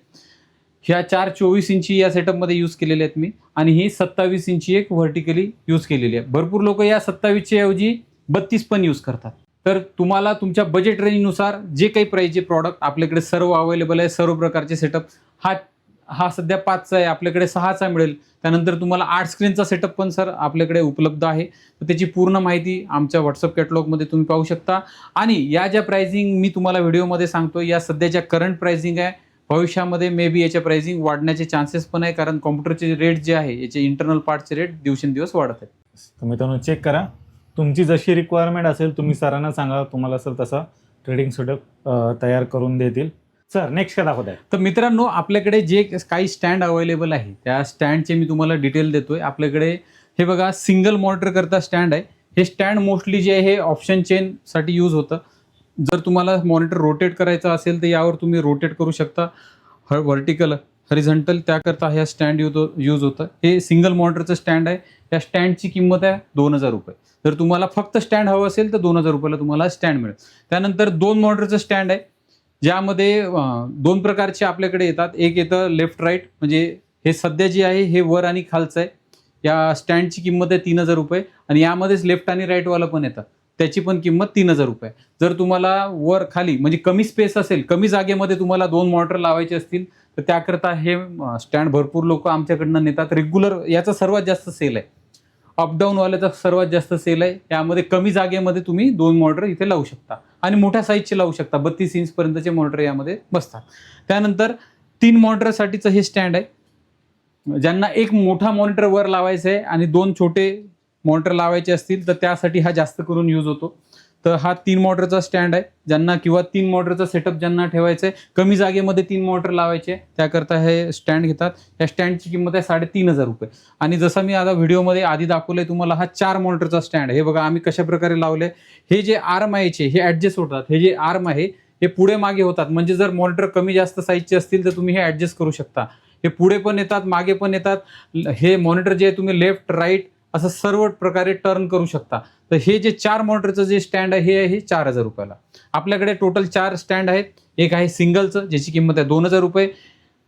ह्या 4 24 इंची या सेटअपमध्ये यूज केलेले आहेत मी, आणि ही 27 इंची एक व्हर्टिकली यूज केलेली आहे. भरपूर लोक या 27च्या ऐवजी 32 पण यूज करतात. तर तुम्हाला तुमच्या बजेट रेंजनुसार जे काही प्राईजचे प्रॉडक्ट आपल्याकडे सर्व अवेलेबल आहे, सर्व प्रकारचे सेटअप. हा सध्या 5चा आहे, आपल्याकडे 6चा मिळेल. त्यानंतर तुम्हाला 8 स्क्रीनचा सेटअप पण सर आपल्याकडे उपलब्ध आहे. तर त्याची पूर्ण माहिती आमच्या व्हॉट्सअप कॅटलॉगमध्ये तुम्ही पाहू शकता. आणि या ज्या प्राइसिंग मी तुम्हाला व्हिडिओमध्ये सांगतो, या सध्याच्या करंट प्राइसिंग आहे. भविष्यामध्ये मे बी याच्या प्राइसिंग वाढण्याचे चान्सेस पण आहे, कारण कॉम्प्युटरचे रेट जे आहे, याचे इंटरनल पार्टचे रेट दिवसेंदिवस वाढत आहेत. तर मित्रांनो, चेक करा. तुमची जशी रिक्वायरमेंट असेल तुम्ही सरांना सांगा, तुम्हाला सर तसा ट्रेडिंग सेटअप तयार करून देतील. सर नेक्स्ट काय दाखवत आहे? तर मित्रांनो, आपल्याकडे जे काही स्टँड अवेलेबल आहे त्या स्टँडचे मी तुम्हाला डिटेल देतोय. आपल्याकडे हे बघा, सिंगल मॉनिटर करता स्टँड आहे. हे स्टँड मोस्टली जे आहे हे ऑप्शन चेनसाठी यूज होतं. जर तुम्हाला मॉनिटर रोटेट करायचं असेल तर यावर तुम्ही रोटेट करू शकता. व्हर्टिकल, हॉरिझॉन्टल, त्याकरता हे स्टँड यूज होतं. हे सिंगल मॉनिटरचं स्टँड आहे. या स्टँडची किंमत आहे 2,000 रुपये. जर तुम्हाला फक्त स्टँड हवं असेल तर 2,000 रुपयाला तुम्हाला स्टँड मिळेल. त्यानंतर 2 मॉनिटरचं स्टँड आहे, ज्यामध्ये 2 प्रकारचे आपल्याकडे येतात. एक येतं लेफ्ट राईट, म्हणजे हे सध्या जे आहे हे वर आणि खालचं आहे. या स्टँडची किंमत आहे 3,000 रुपये, आणि यामध्येच लेफ्ट आणि राईटवाला पण येतं, त्याची पण किंमत 3,000 रुपये. जर तुम्हाला वर खाली म्हणजे कमी स्पेस असेल, कमी जागेमध्ये तुम्हाला 2 मॉनिटर लावायचे असतील तर त्याकरता हे स्टँड भरपूर लोक आमच्याकडनं नेतात. रेग्युलर याचा सर्वात जास्त सेल आहे. अपडाऊनवाल्याचा सर्वात जास्त सेल आहे. यामध्ये कमी जागेमध्ये तुम्ही 2 मॉनिटर इथे लावू शकता, आणि मोठ्या साईजचे लावू शकता. 32 इंच पर्यंतचे मॉनिटर यामध्ये बसतात. त्यानंतर 3 मॉनिटरसाठीचं हे स्टँड आहे, ज्यांना एक मोठा मॉनिटर वर लावायचं आहे आणि 2 छोटे मॉनिटर लावायचे असतील तर त्यासाठी हा जास्त करून यूज होतो. तर हा 3 मॉनिटरचा स्टँड आहे ज्यांना, किंवा 3 मॉनिटरचा सेटअप ज्यांना ठेवायचं आहे, कमी जागेमध्ये 3 मॉनिटर लावायचे, त्याकरता हे स्टँड घेतात. या स्टँडची किंमत आहे 3,500 रुपये. आणि जसं मी आता व्हिडिओमध्ये आधी दाखवलंय तुम्हाला, हा 4 मॉनिटरचा स्टँड आहे. हे बघा आम्ही कशा प्रकारे लावले. हे जे आर्म आहे हे ऍडजस्ट होतात. हे जे आर्म आहे हे पुढे मागे होतात, म्हणजे जर मॉनिटर कमी जास्त साईजचे असतील तर तुम्ही हे ऍडजस्ट करू शकता. हे पुढे पण येतात, मागे पण येतात. हे मॉनिटर जे आहे तुम्ही लेफ्ट राईट असं सर्व प्रकारे टर्न करू शकता. तर हे जे 4 मॉनिटरचं जे स्टँड आहे हे आहे 4,000 रुपयाला. आपल्याकडे टोटल 4 स्टँड आहेत. एक आहे सिंगलचं ज्याची किंमत आहे 2,000 रुपये,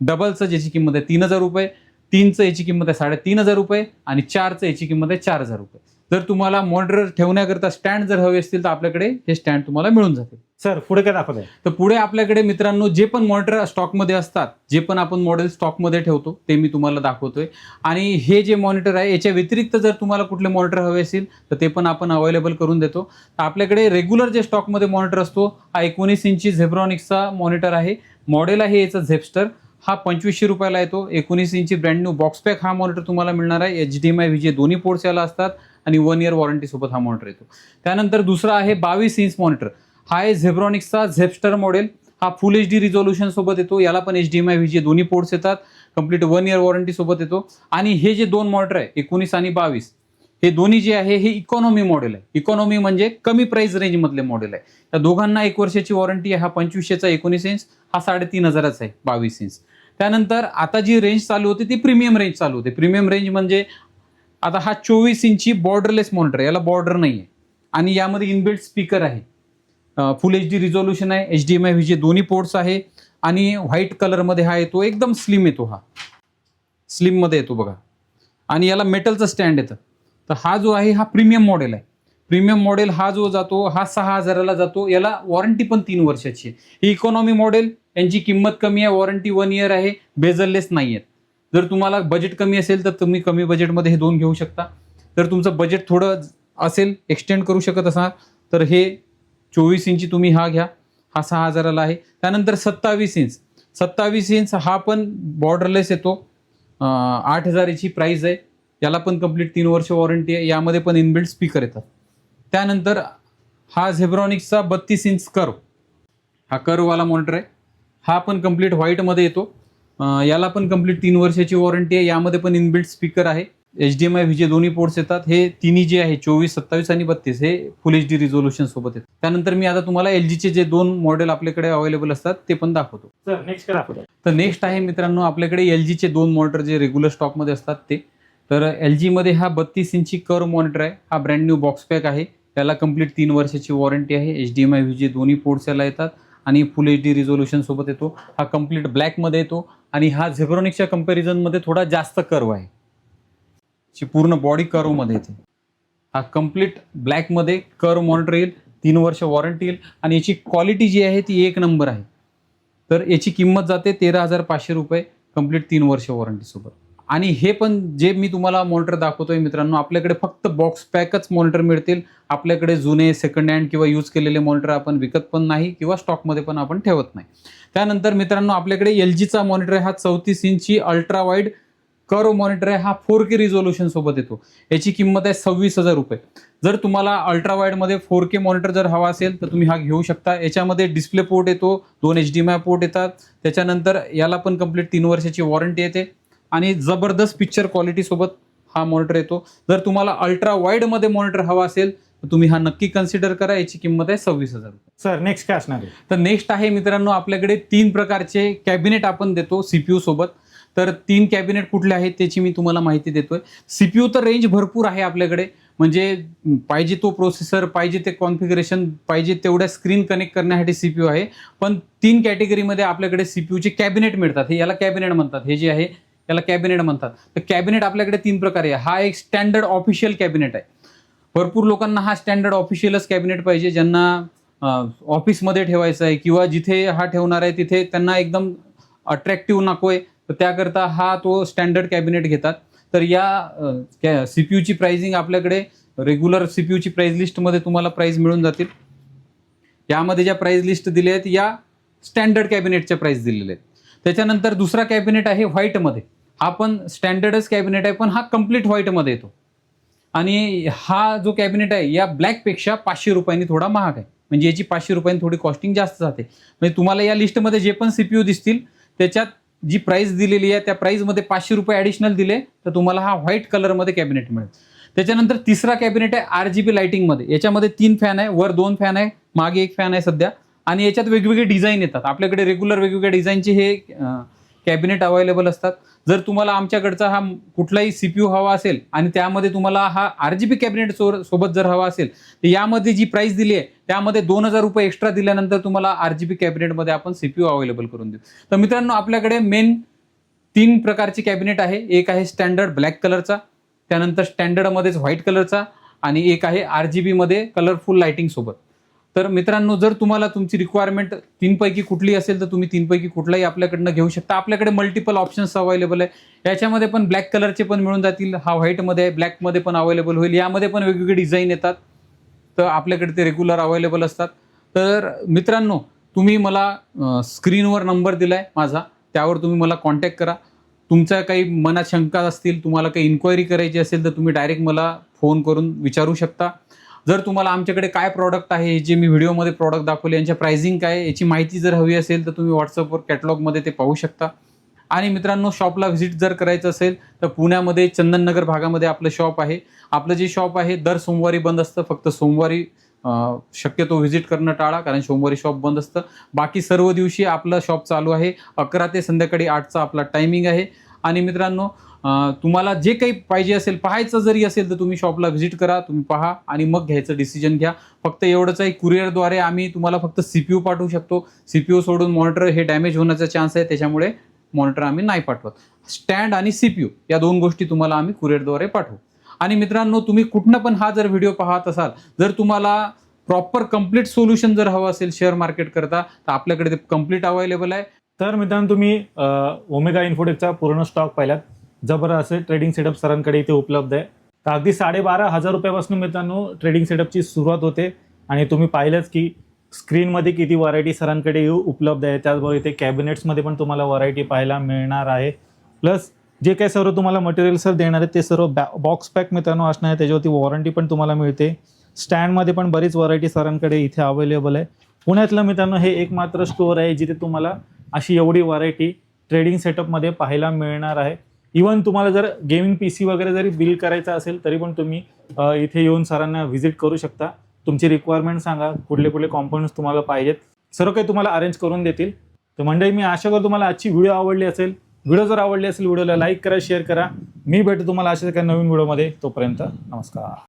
डबलचं ज्याची किंमत आहे 3,000 रुपये, 3चं याची किंमत आहे 3,500 रुपये आणि 4चं याची किंमत आहे 4,000 रुपये. जर तुम्हाला मॉनिटर ठेवण्याकरता स्टँड जर हवे असतील तर आपल्याकडे हे स्टँड तुम्हाला मिळून जातील. सर पुढे काय दाखवत आहे? तर पुढे आपल्याकडे मित्रांनो जे पण मॉनिटर स्टॉकमध्ये असतात, जे पण आपण मॉडेल स्टॉकमध्ये ठेवतो ते मी तुम्हाला दाखवतोय. आणि हे जे मॉनिटर आहे याच्या व्यतिरिक्त जर तुम्हाला कुठले मॉनिटर हवे असेल तर ते पण आपण अवेलेबल करून देतो. तर आपल्याकडे रेग्युलर जे स्टॉकमध्ये मॉनिटर असतो हा 19 इंची झेब्रॉनिक्सचा मॉनिटर आहे. मॉडेल आहे याचा झेपस्टर. हा 2,500 रुपयाला येतो. 19 इंची ब्रँड न्यू बॉक्स पॅक हा मॉनिटर तुम्हाला मिळणार आहे. HDMI VGA दोन्ही पोर्ट्स याला असतात आणि 1 इयर वॉरंटी सोबत हा मॉनिटर येतो. त्यानंतर दुसरा आहे 22 इंच मॉनिटर. हा आहे झेब्रॉनिक्सचा झेपस्टर मॉडेल. हा फुल HD रिझोल्युशन सोबत येतो. याला पण HDMI VGA दोन्ही पोर्ट्स येतात. कंप्लीट 1 इयर वॉरंटी सोबत येतो. आणि हे जे 2 मॉनिटर आहे 19 आणि 22 हे दोन्ही जे आहे हे इकॉनॉमी मॉडेल आहे. इकॉनॉमी म्हणजे कमी प्राइस रेंज मधले मॉडेल आहे. त्या दोघांना 1 वर्षाची वॉरंटी आहे. हा 2,500चा 19 इंच, हा 3,500चा आहे 22 इंच. त्यानंतर आता जी रेंज चालू होती ती प्रीमियम रेंज चालू होते. प्रीमियम रेंज म्हणजे आता हा 24 इंची बॉर्डरलेस मॉनिटर, याला बॉर्डर नाही आहे आणि यामध्ये इनबिल्ट स्पीकर आहे. फुल HD रिझोल्युशन आहे. HDMI VGA दोन्ही पोर्ट्स आहे आणि व्हाईट कलरमध्ये हा येतो. एकदम स्लिम येतो. हा स्लिम मध्ये येतो बघा. आणि याला मेटलचं स्टँड येतं. तर हा जो आहे हा प्रीमियम मॉडेल आहे. प्रीमियम मॉडेल हा जो जातो हा 6,000ला जातो. याला वॉरंटी पण 3 वर्षाची आहे. ही इकॉनॉमी मॉडेल, यांची किंमत कमी आहे, वॉरंटी 1 इयर आहे, बेजललेस नाही आहेत. जर तुम्हाला बजेट कमी असेल तर तुम्ही कमी बजेटमध्ये हे 2 घेऊ शकता. जर तुमचं बजेट थोडं असेल, एक्सटेंड करू शकत असाल तर हे 24 इंची तुम्ही हा घ्या. हा 6,000ला आहे. त्यानंतर 27 इंच. 27 इंच हा पण बॉर्डरलेस येतो. 8,000 याची प्राइस आहे. याला पण कंप्लीट 3 वर्ष वॉरंटी आहे. यामध्ये पण इनबिल्ट स्पीकर येतात. त्यानंतर हा झेब्रॉनिक्सचा 32 इंच कर्व. हा कर्ववाला मॉनिटर आहे. हा पण कंप्लीट व्हाईटमध्ये येतो. याला पण कंप्लीट 3 वर्षाची वॉरंटी आहे. यामध्ये पण इनबिल्ट स्पीकर आहे. HDMI VGA दोन्ही पोर्ट्स येतात. हे तिन्ही जे आहे 24, 27 आणि 32 हे फुल HD रिझोल्युशन सोबत येतात. त्यानंतर मी आता तुम्हाला LGचे जे 2 मॉडेल आपल्याकडे अवेलेबल असतात ते पण दाखवतो. सर नेक्स्ट काय दाखवत आहे? तर नेक्स्ट आहे मित्रांनो आपल्याकडे LGचे 2 मॉनिटर जे रेग्युलर स्टॉकमध्ये असतात ते. तर LG मध्ये हा 32 इंची कर्व मॉनिटर आहे. हा ब्रँड न्यू बॉक्स पॅक आहे. त्याला कंप्लीट 3 वर्षाची वॉरंटी आहे. HDMI VGA दोन्ही पोर्ट्स याला येतात आणि फुल HD रिझोल्युशन सोबत येतो. हा कंप्लीट ब्लॅकमध्ये येतो आणि हा झेब्रॉनिक्सच्या कंपॅरिझनमध्ये थोडा जास्त कर्व आहे. पूर्ण बॉडी कर्व मध्ये येते. हा कंप्लीट ब्लॅकमध्ये कर्व मॉनिटर येईल. 3 वर्ष वॉरंटी येईल आणि याची क्वालिटी जी आहे ती 1 नंबर आहे. तर याची किंमत जाते 13,500 रुपये कंप्लीट 3 वर्ष वॉरंटी सोबत. आणि हे पण जे मी तुम्हाला मॉनिटर दाखवतोय मित्रांनो, आपल्याकडे फक्त बॉक्स पॅकच मॉनिटर मिळतील. आपल्याकडे जुने सेकंड हँड किंवा यूज केलेले मॉनिटर आपण विकत पण नाही किंवा स्टॉकमध्ये पण आपण ठेवत नाही. त्यानंतर मित्रांनो आपल्याकडे LGचा मॉनिटर आहे. हा 34 इंची अल्ट्रा वाईड कर्व मॉनिटर आहे. हा 4K रिझोल्युशन सोबत येतो. याची किंमत आहे 26,000 रुपये. जर तुम्हाला अल्ट्रा वाईडमध्ये 4K मॉनिटर जर हवा असेल तर तुम्ही हा घेऊ शकता. याच्यामध्ये डिस्प्ले पोर्ट येतो, 2 HDMI पोर्ट येतात. त्याच्यानंतर याला पण कंप्लीट 3 वर्षाची वॉरंटी येते आणि जबरदस्त पिक्चर क्वालिटी सोबत हा मॉनिटर येतो. जर तुम्हाला अल्ट्रा वाईडमध्ये मॉनिटर हवा असेल तर तुम्ही हा नक्की कन्सिडर करा. याची किंमत आहे 26,000 रुपये. सर नेक्स्ट काय असणार आहे? तर नेक्स्ट आहे मित्रांनो आपल्याकडे 3 प्रकारचे कॅबिनेट आपण देतो CPU सोबत. तर 3 कॅबिनेट कुठले आहेत त्याची मी तुम्हाला माहिती देतोय. CPU तर रेंज भरपूर आहे आपल्याकडे, म्हणजे पाहिजे तो प्रोसेसर, पाहिजे ते कॉन्फिगरेशन, पाहिजे तेवढ्या स्क्रीन कनेक्ट करण्यासाठी CPU आहे. पण 3 कॅटेगरीमध्ये आपल्याकडे CPUचे कॅबिनेट मिळतात. हे याला कॅबिनेट म्हणतात. हे जे आहे याला कॅबिनेट म्हणतात. तर कॅबिनेट आपल्याकडे 3 प्रकारे आहे. हा एक स्टँडर्ड ऑफिशियल कॅबिनेट आहे. भरपूर लोकांना हा स्टँडर्ड ऑफिशियलच कॅबिनेट पाहिजे, ज्यांना ऑफिसमध्ये ठेवायचं आहे किंवा जिथे हा ठेवणार आहे तिथे त्यांना एकदम अट्रॅक्टिव्ह नकोय, तर त्याकरता हा तो स्टँडर्ड कॅबिनेट घेतात. तर या CPUची प्राइसिंग आपल्याकडे रेग्युलर CPUची प्राइस लिस्टमध्ये तुम्हाला प्राइस मिळून जातील. यामध्ये ज्या प्राइस लिस्ट दिल्या आहेत या स्टँडर्ड कॅबिनेटच्या प्राइस दिलेल्या आहेत. त्याच्यानंतर दुसरा कॅबिनेट आहे व्हाईटमध्ये. हा पण स्टँडर्डच कॅबिनेट आहे पण हा कंप्लीट व्हाईटमध्ये येतो. आणि हा जो कॅबिनेट आहे या ब्लॅकपेक्षा 500 रुपयांनी थोडा महाग आहे. म्हणजे याची 500 रुपयांनी थोडी कॉस्टिंग जास्त जाते. म्हणजे तुम्हाला या लिस्टमध्ये जे पण सीपीयू दिसतील त्याच्यात जी प्राइस दिलेली आहे त्या प्राइसमध्ये 500 रुपये ॲडिशनल दिले तर तुम्हाला हा व्हाईट कलरमध्ये कॅबिनेट मिळेल. त्याच्यानंतर तिसरा कॅबिनेट आहे RGB लाइटिंगमध्ये. याच्यामध्ये 3 फॅन आहे, वर 2 फॅन आहे, मागे 1 फॅन आहे सध्या. आणि याच्यात वेगवेगळे डिझाईन येतात. आपल्याकडे रेग्युलर वेगवेगळ्या डिझाईनचे हे कॅबिनेट अवेलेबल असतात. जर तुम्हाला आमच्याकडचा हा कुठलाही सीपीयू हवा असेल आणि त्यामध्ये तुम्हाला हा RGB कॅबिनेट सोबत जर हवा असेल तर यामध्ये जी प्राइस दिली आहे त्यामध्ये 2000 रुपये एक्स्ट्रा दिल्यानंतर तुम्हाला RGB कॅबिनेटमध्ये आपण सीपीयू अवेलेबल करून देऊ. तर मित्रांनो, आपल्याकडे मेन 3 प्रकारचे कॅबिनेट आहे. एक आहे स्टँडर्ड ब्लॅक कलरचा, त्यानंतर स्टँडर्डमध्येच व्हाईट कलरचा आणि एक आहे RGB मध्ये कलरफुल लाइटिंग सोबत. तर मित्रांनो, जर तुम्हाला तुमची रिक्वायरमेंट 3 पैकी कुठली असेल तर तुम्ही 3 पैकी कुठलाही आपल्याकडनं घेऊ शकता. आपल्याकडे मल्टिपल ऑप्शन्स अवेलेबल आहे. याच्यामध्ये पण ब्लॅक कलरचे पण मिळून जातील. हा व्हाईटमध्ये आहे, ब्लॅकमध्ये पण अवेलेबल होईल. यामध्ये पण वेगवेगळे डिझाईन येतात. तर आपल्याकडे ते रेग्युलर अवेलेबल असतात. तर मित्रांनो, तुम्ही मला स्क्रीनवर नंबर दिलाय माझा, त्यावर तुम्ही मला कॉन्टॅक्ट करा. तुमच्या काही मनात शंका असतील, तुम्हाला काही इन्क्वायरी करायची असेल तर तुम्ही डायरेक्ट मला फोन करून विचारू शकता. जर तुम्हाला आमच्याकडे काय प्रॉडक्ट आहे, जे मी व्हिडिओमध्ये प्रॉडक्ट दाखवले यांच्या प्राइसिंग काय याची माहिती जर हवी असेल तर तुम्ही व्हॉट्सअपवर कॅटलॉगमध्ये ते पाहू शकता. आणि मित्रांनो, शॉपला व्हिजिट जर करायचं असेल तर पुण्यामध्ये चंदननगर भागामध्ये आपलं शॉप आहे. आपलं जे शॉप आहे दर सोमवारी बंद असतं. फक्त सोमवारी शक्यतो व्हिजिट करणं टाळा, कारण सोमवारी शॉप बंद असतं. बाकी सर्व दिवशी आपलं शॉप चालू आहे. 11 ते संध्याकाळी 8चा आपला टायमिंग आहे. आणि मित्रांनो, तुम्हाला जे काही पाहिजे असेल, पाहायचं जरी असेल तर तुम्ही शॉपला व्हिजिट करा, तुम्ही पहा आणि मग घ्यायचं डिसिजन घ्या. फक्त एवढंच आहे, कुरिअरद्वारे आम्ही तुम्हाला फक्त सीपीयू पाठवू शकतो. सीपीयू सोडून मॉनिटर हे डॅमेज होण्याचा चान्स आहे, त्याच्यामुळे मॉनिटर आम्ही नाही पाठवत. स्टँड आणि सीपीयू या 2 गोष्टी तुम्हाला आम्ही कुरिअरद्वारे पाठवू. आणि मित्रांनो, तुम्ही कुठनं पण हा जर व्हिडिओ पाहत असाल, जर तुम्हाला प्रॉपर कंप्लीट सोल्युशन जर हवं असेल शेअर मार्केट करता तर आपल्याकडे ते कंप्लीट अवेलेबल आहे. तर मित्रांनो, तुम्ही ओमेगा इन्फोटेकचा पूर्ण स्टॉक पाहिलात. जबरदस्त असे ट्रेडिंग सेटअप सरांकडे इथे उपलब्ध आहे. तर अगदी 12,500 रुपयापासून मित्रांनो ट्रेडिंग सेटअपची सुरुवात होते. आणि तुम्ही पाहिलंच की स्क्रीनमध्ये किती व्हरायटी सरांकडे उपलब्ध आहे. त्याचबरोबर इथे कॅबिनेट्समध्ये पण तुम्हाला व्हरायटी पाहायला मिळणार आहे. प्लस जे काही सर्व तुम्हाला मटेरियल सर देणार आहे ते सर्व बॉक्स पॅक मित्रांनो असणार आहे. त्याच्यावरती वॉरंटी पण तुम्हाला मिळते. स्टँडमध्ये पण बरीच व्हरायटी सरांकडे इथे अवेलेबल आहे. पुण्यातलं मित्रांनो हे एकमात्र स्टोअर आहे जिथे तुम्हाला अशी एवढी व्हरायटी ट्रेडिंग सेटअपमध्ये पाहायला मिळणार आहे. इवन तुम्हाला जर गेमिंग PC वगैरे जरी बिल्ड करायचं असेल तरी पण तुम्ही इथे येऊन सरांना व्हिजिट करू शकता. तुमची रिक्वायरमेंट सांगा, कुठले कुठले कॉम्पोनंट्स तुम्हाला पाहिजेत, सर्व काही तुम्हाला अरेंज करून देतील. तर मंडळी, मी आशा करतो तुम्हाला आजची व्हिडिओ आवडली असेल. व्हिडिओ जर आवडली असेल व्हिडिओला लाईक करा, शेअर करा. मी भेटतो तुम्हाला अशाच काही नवीन व्हिडिओमध्ये. तोपर्यंत नमस्कार.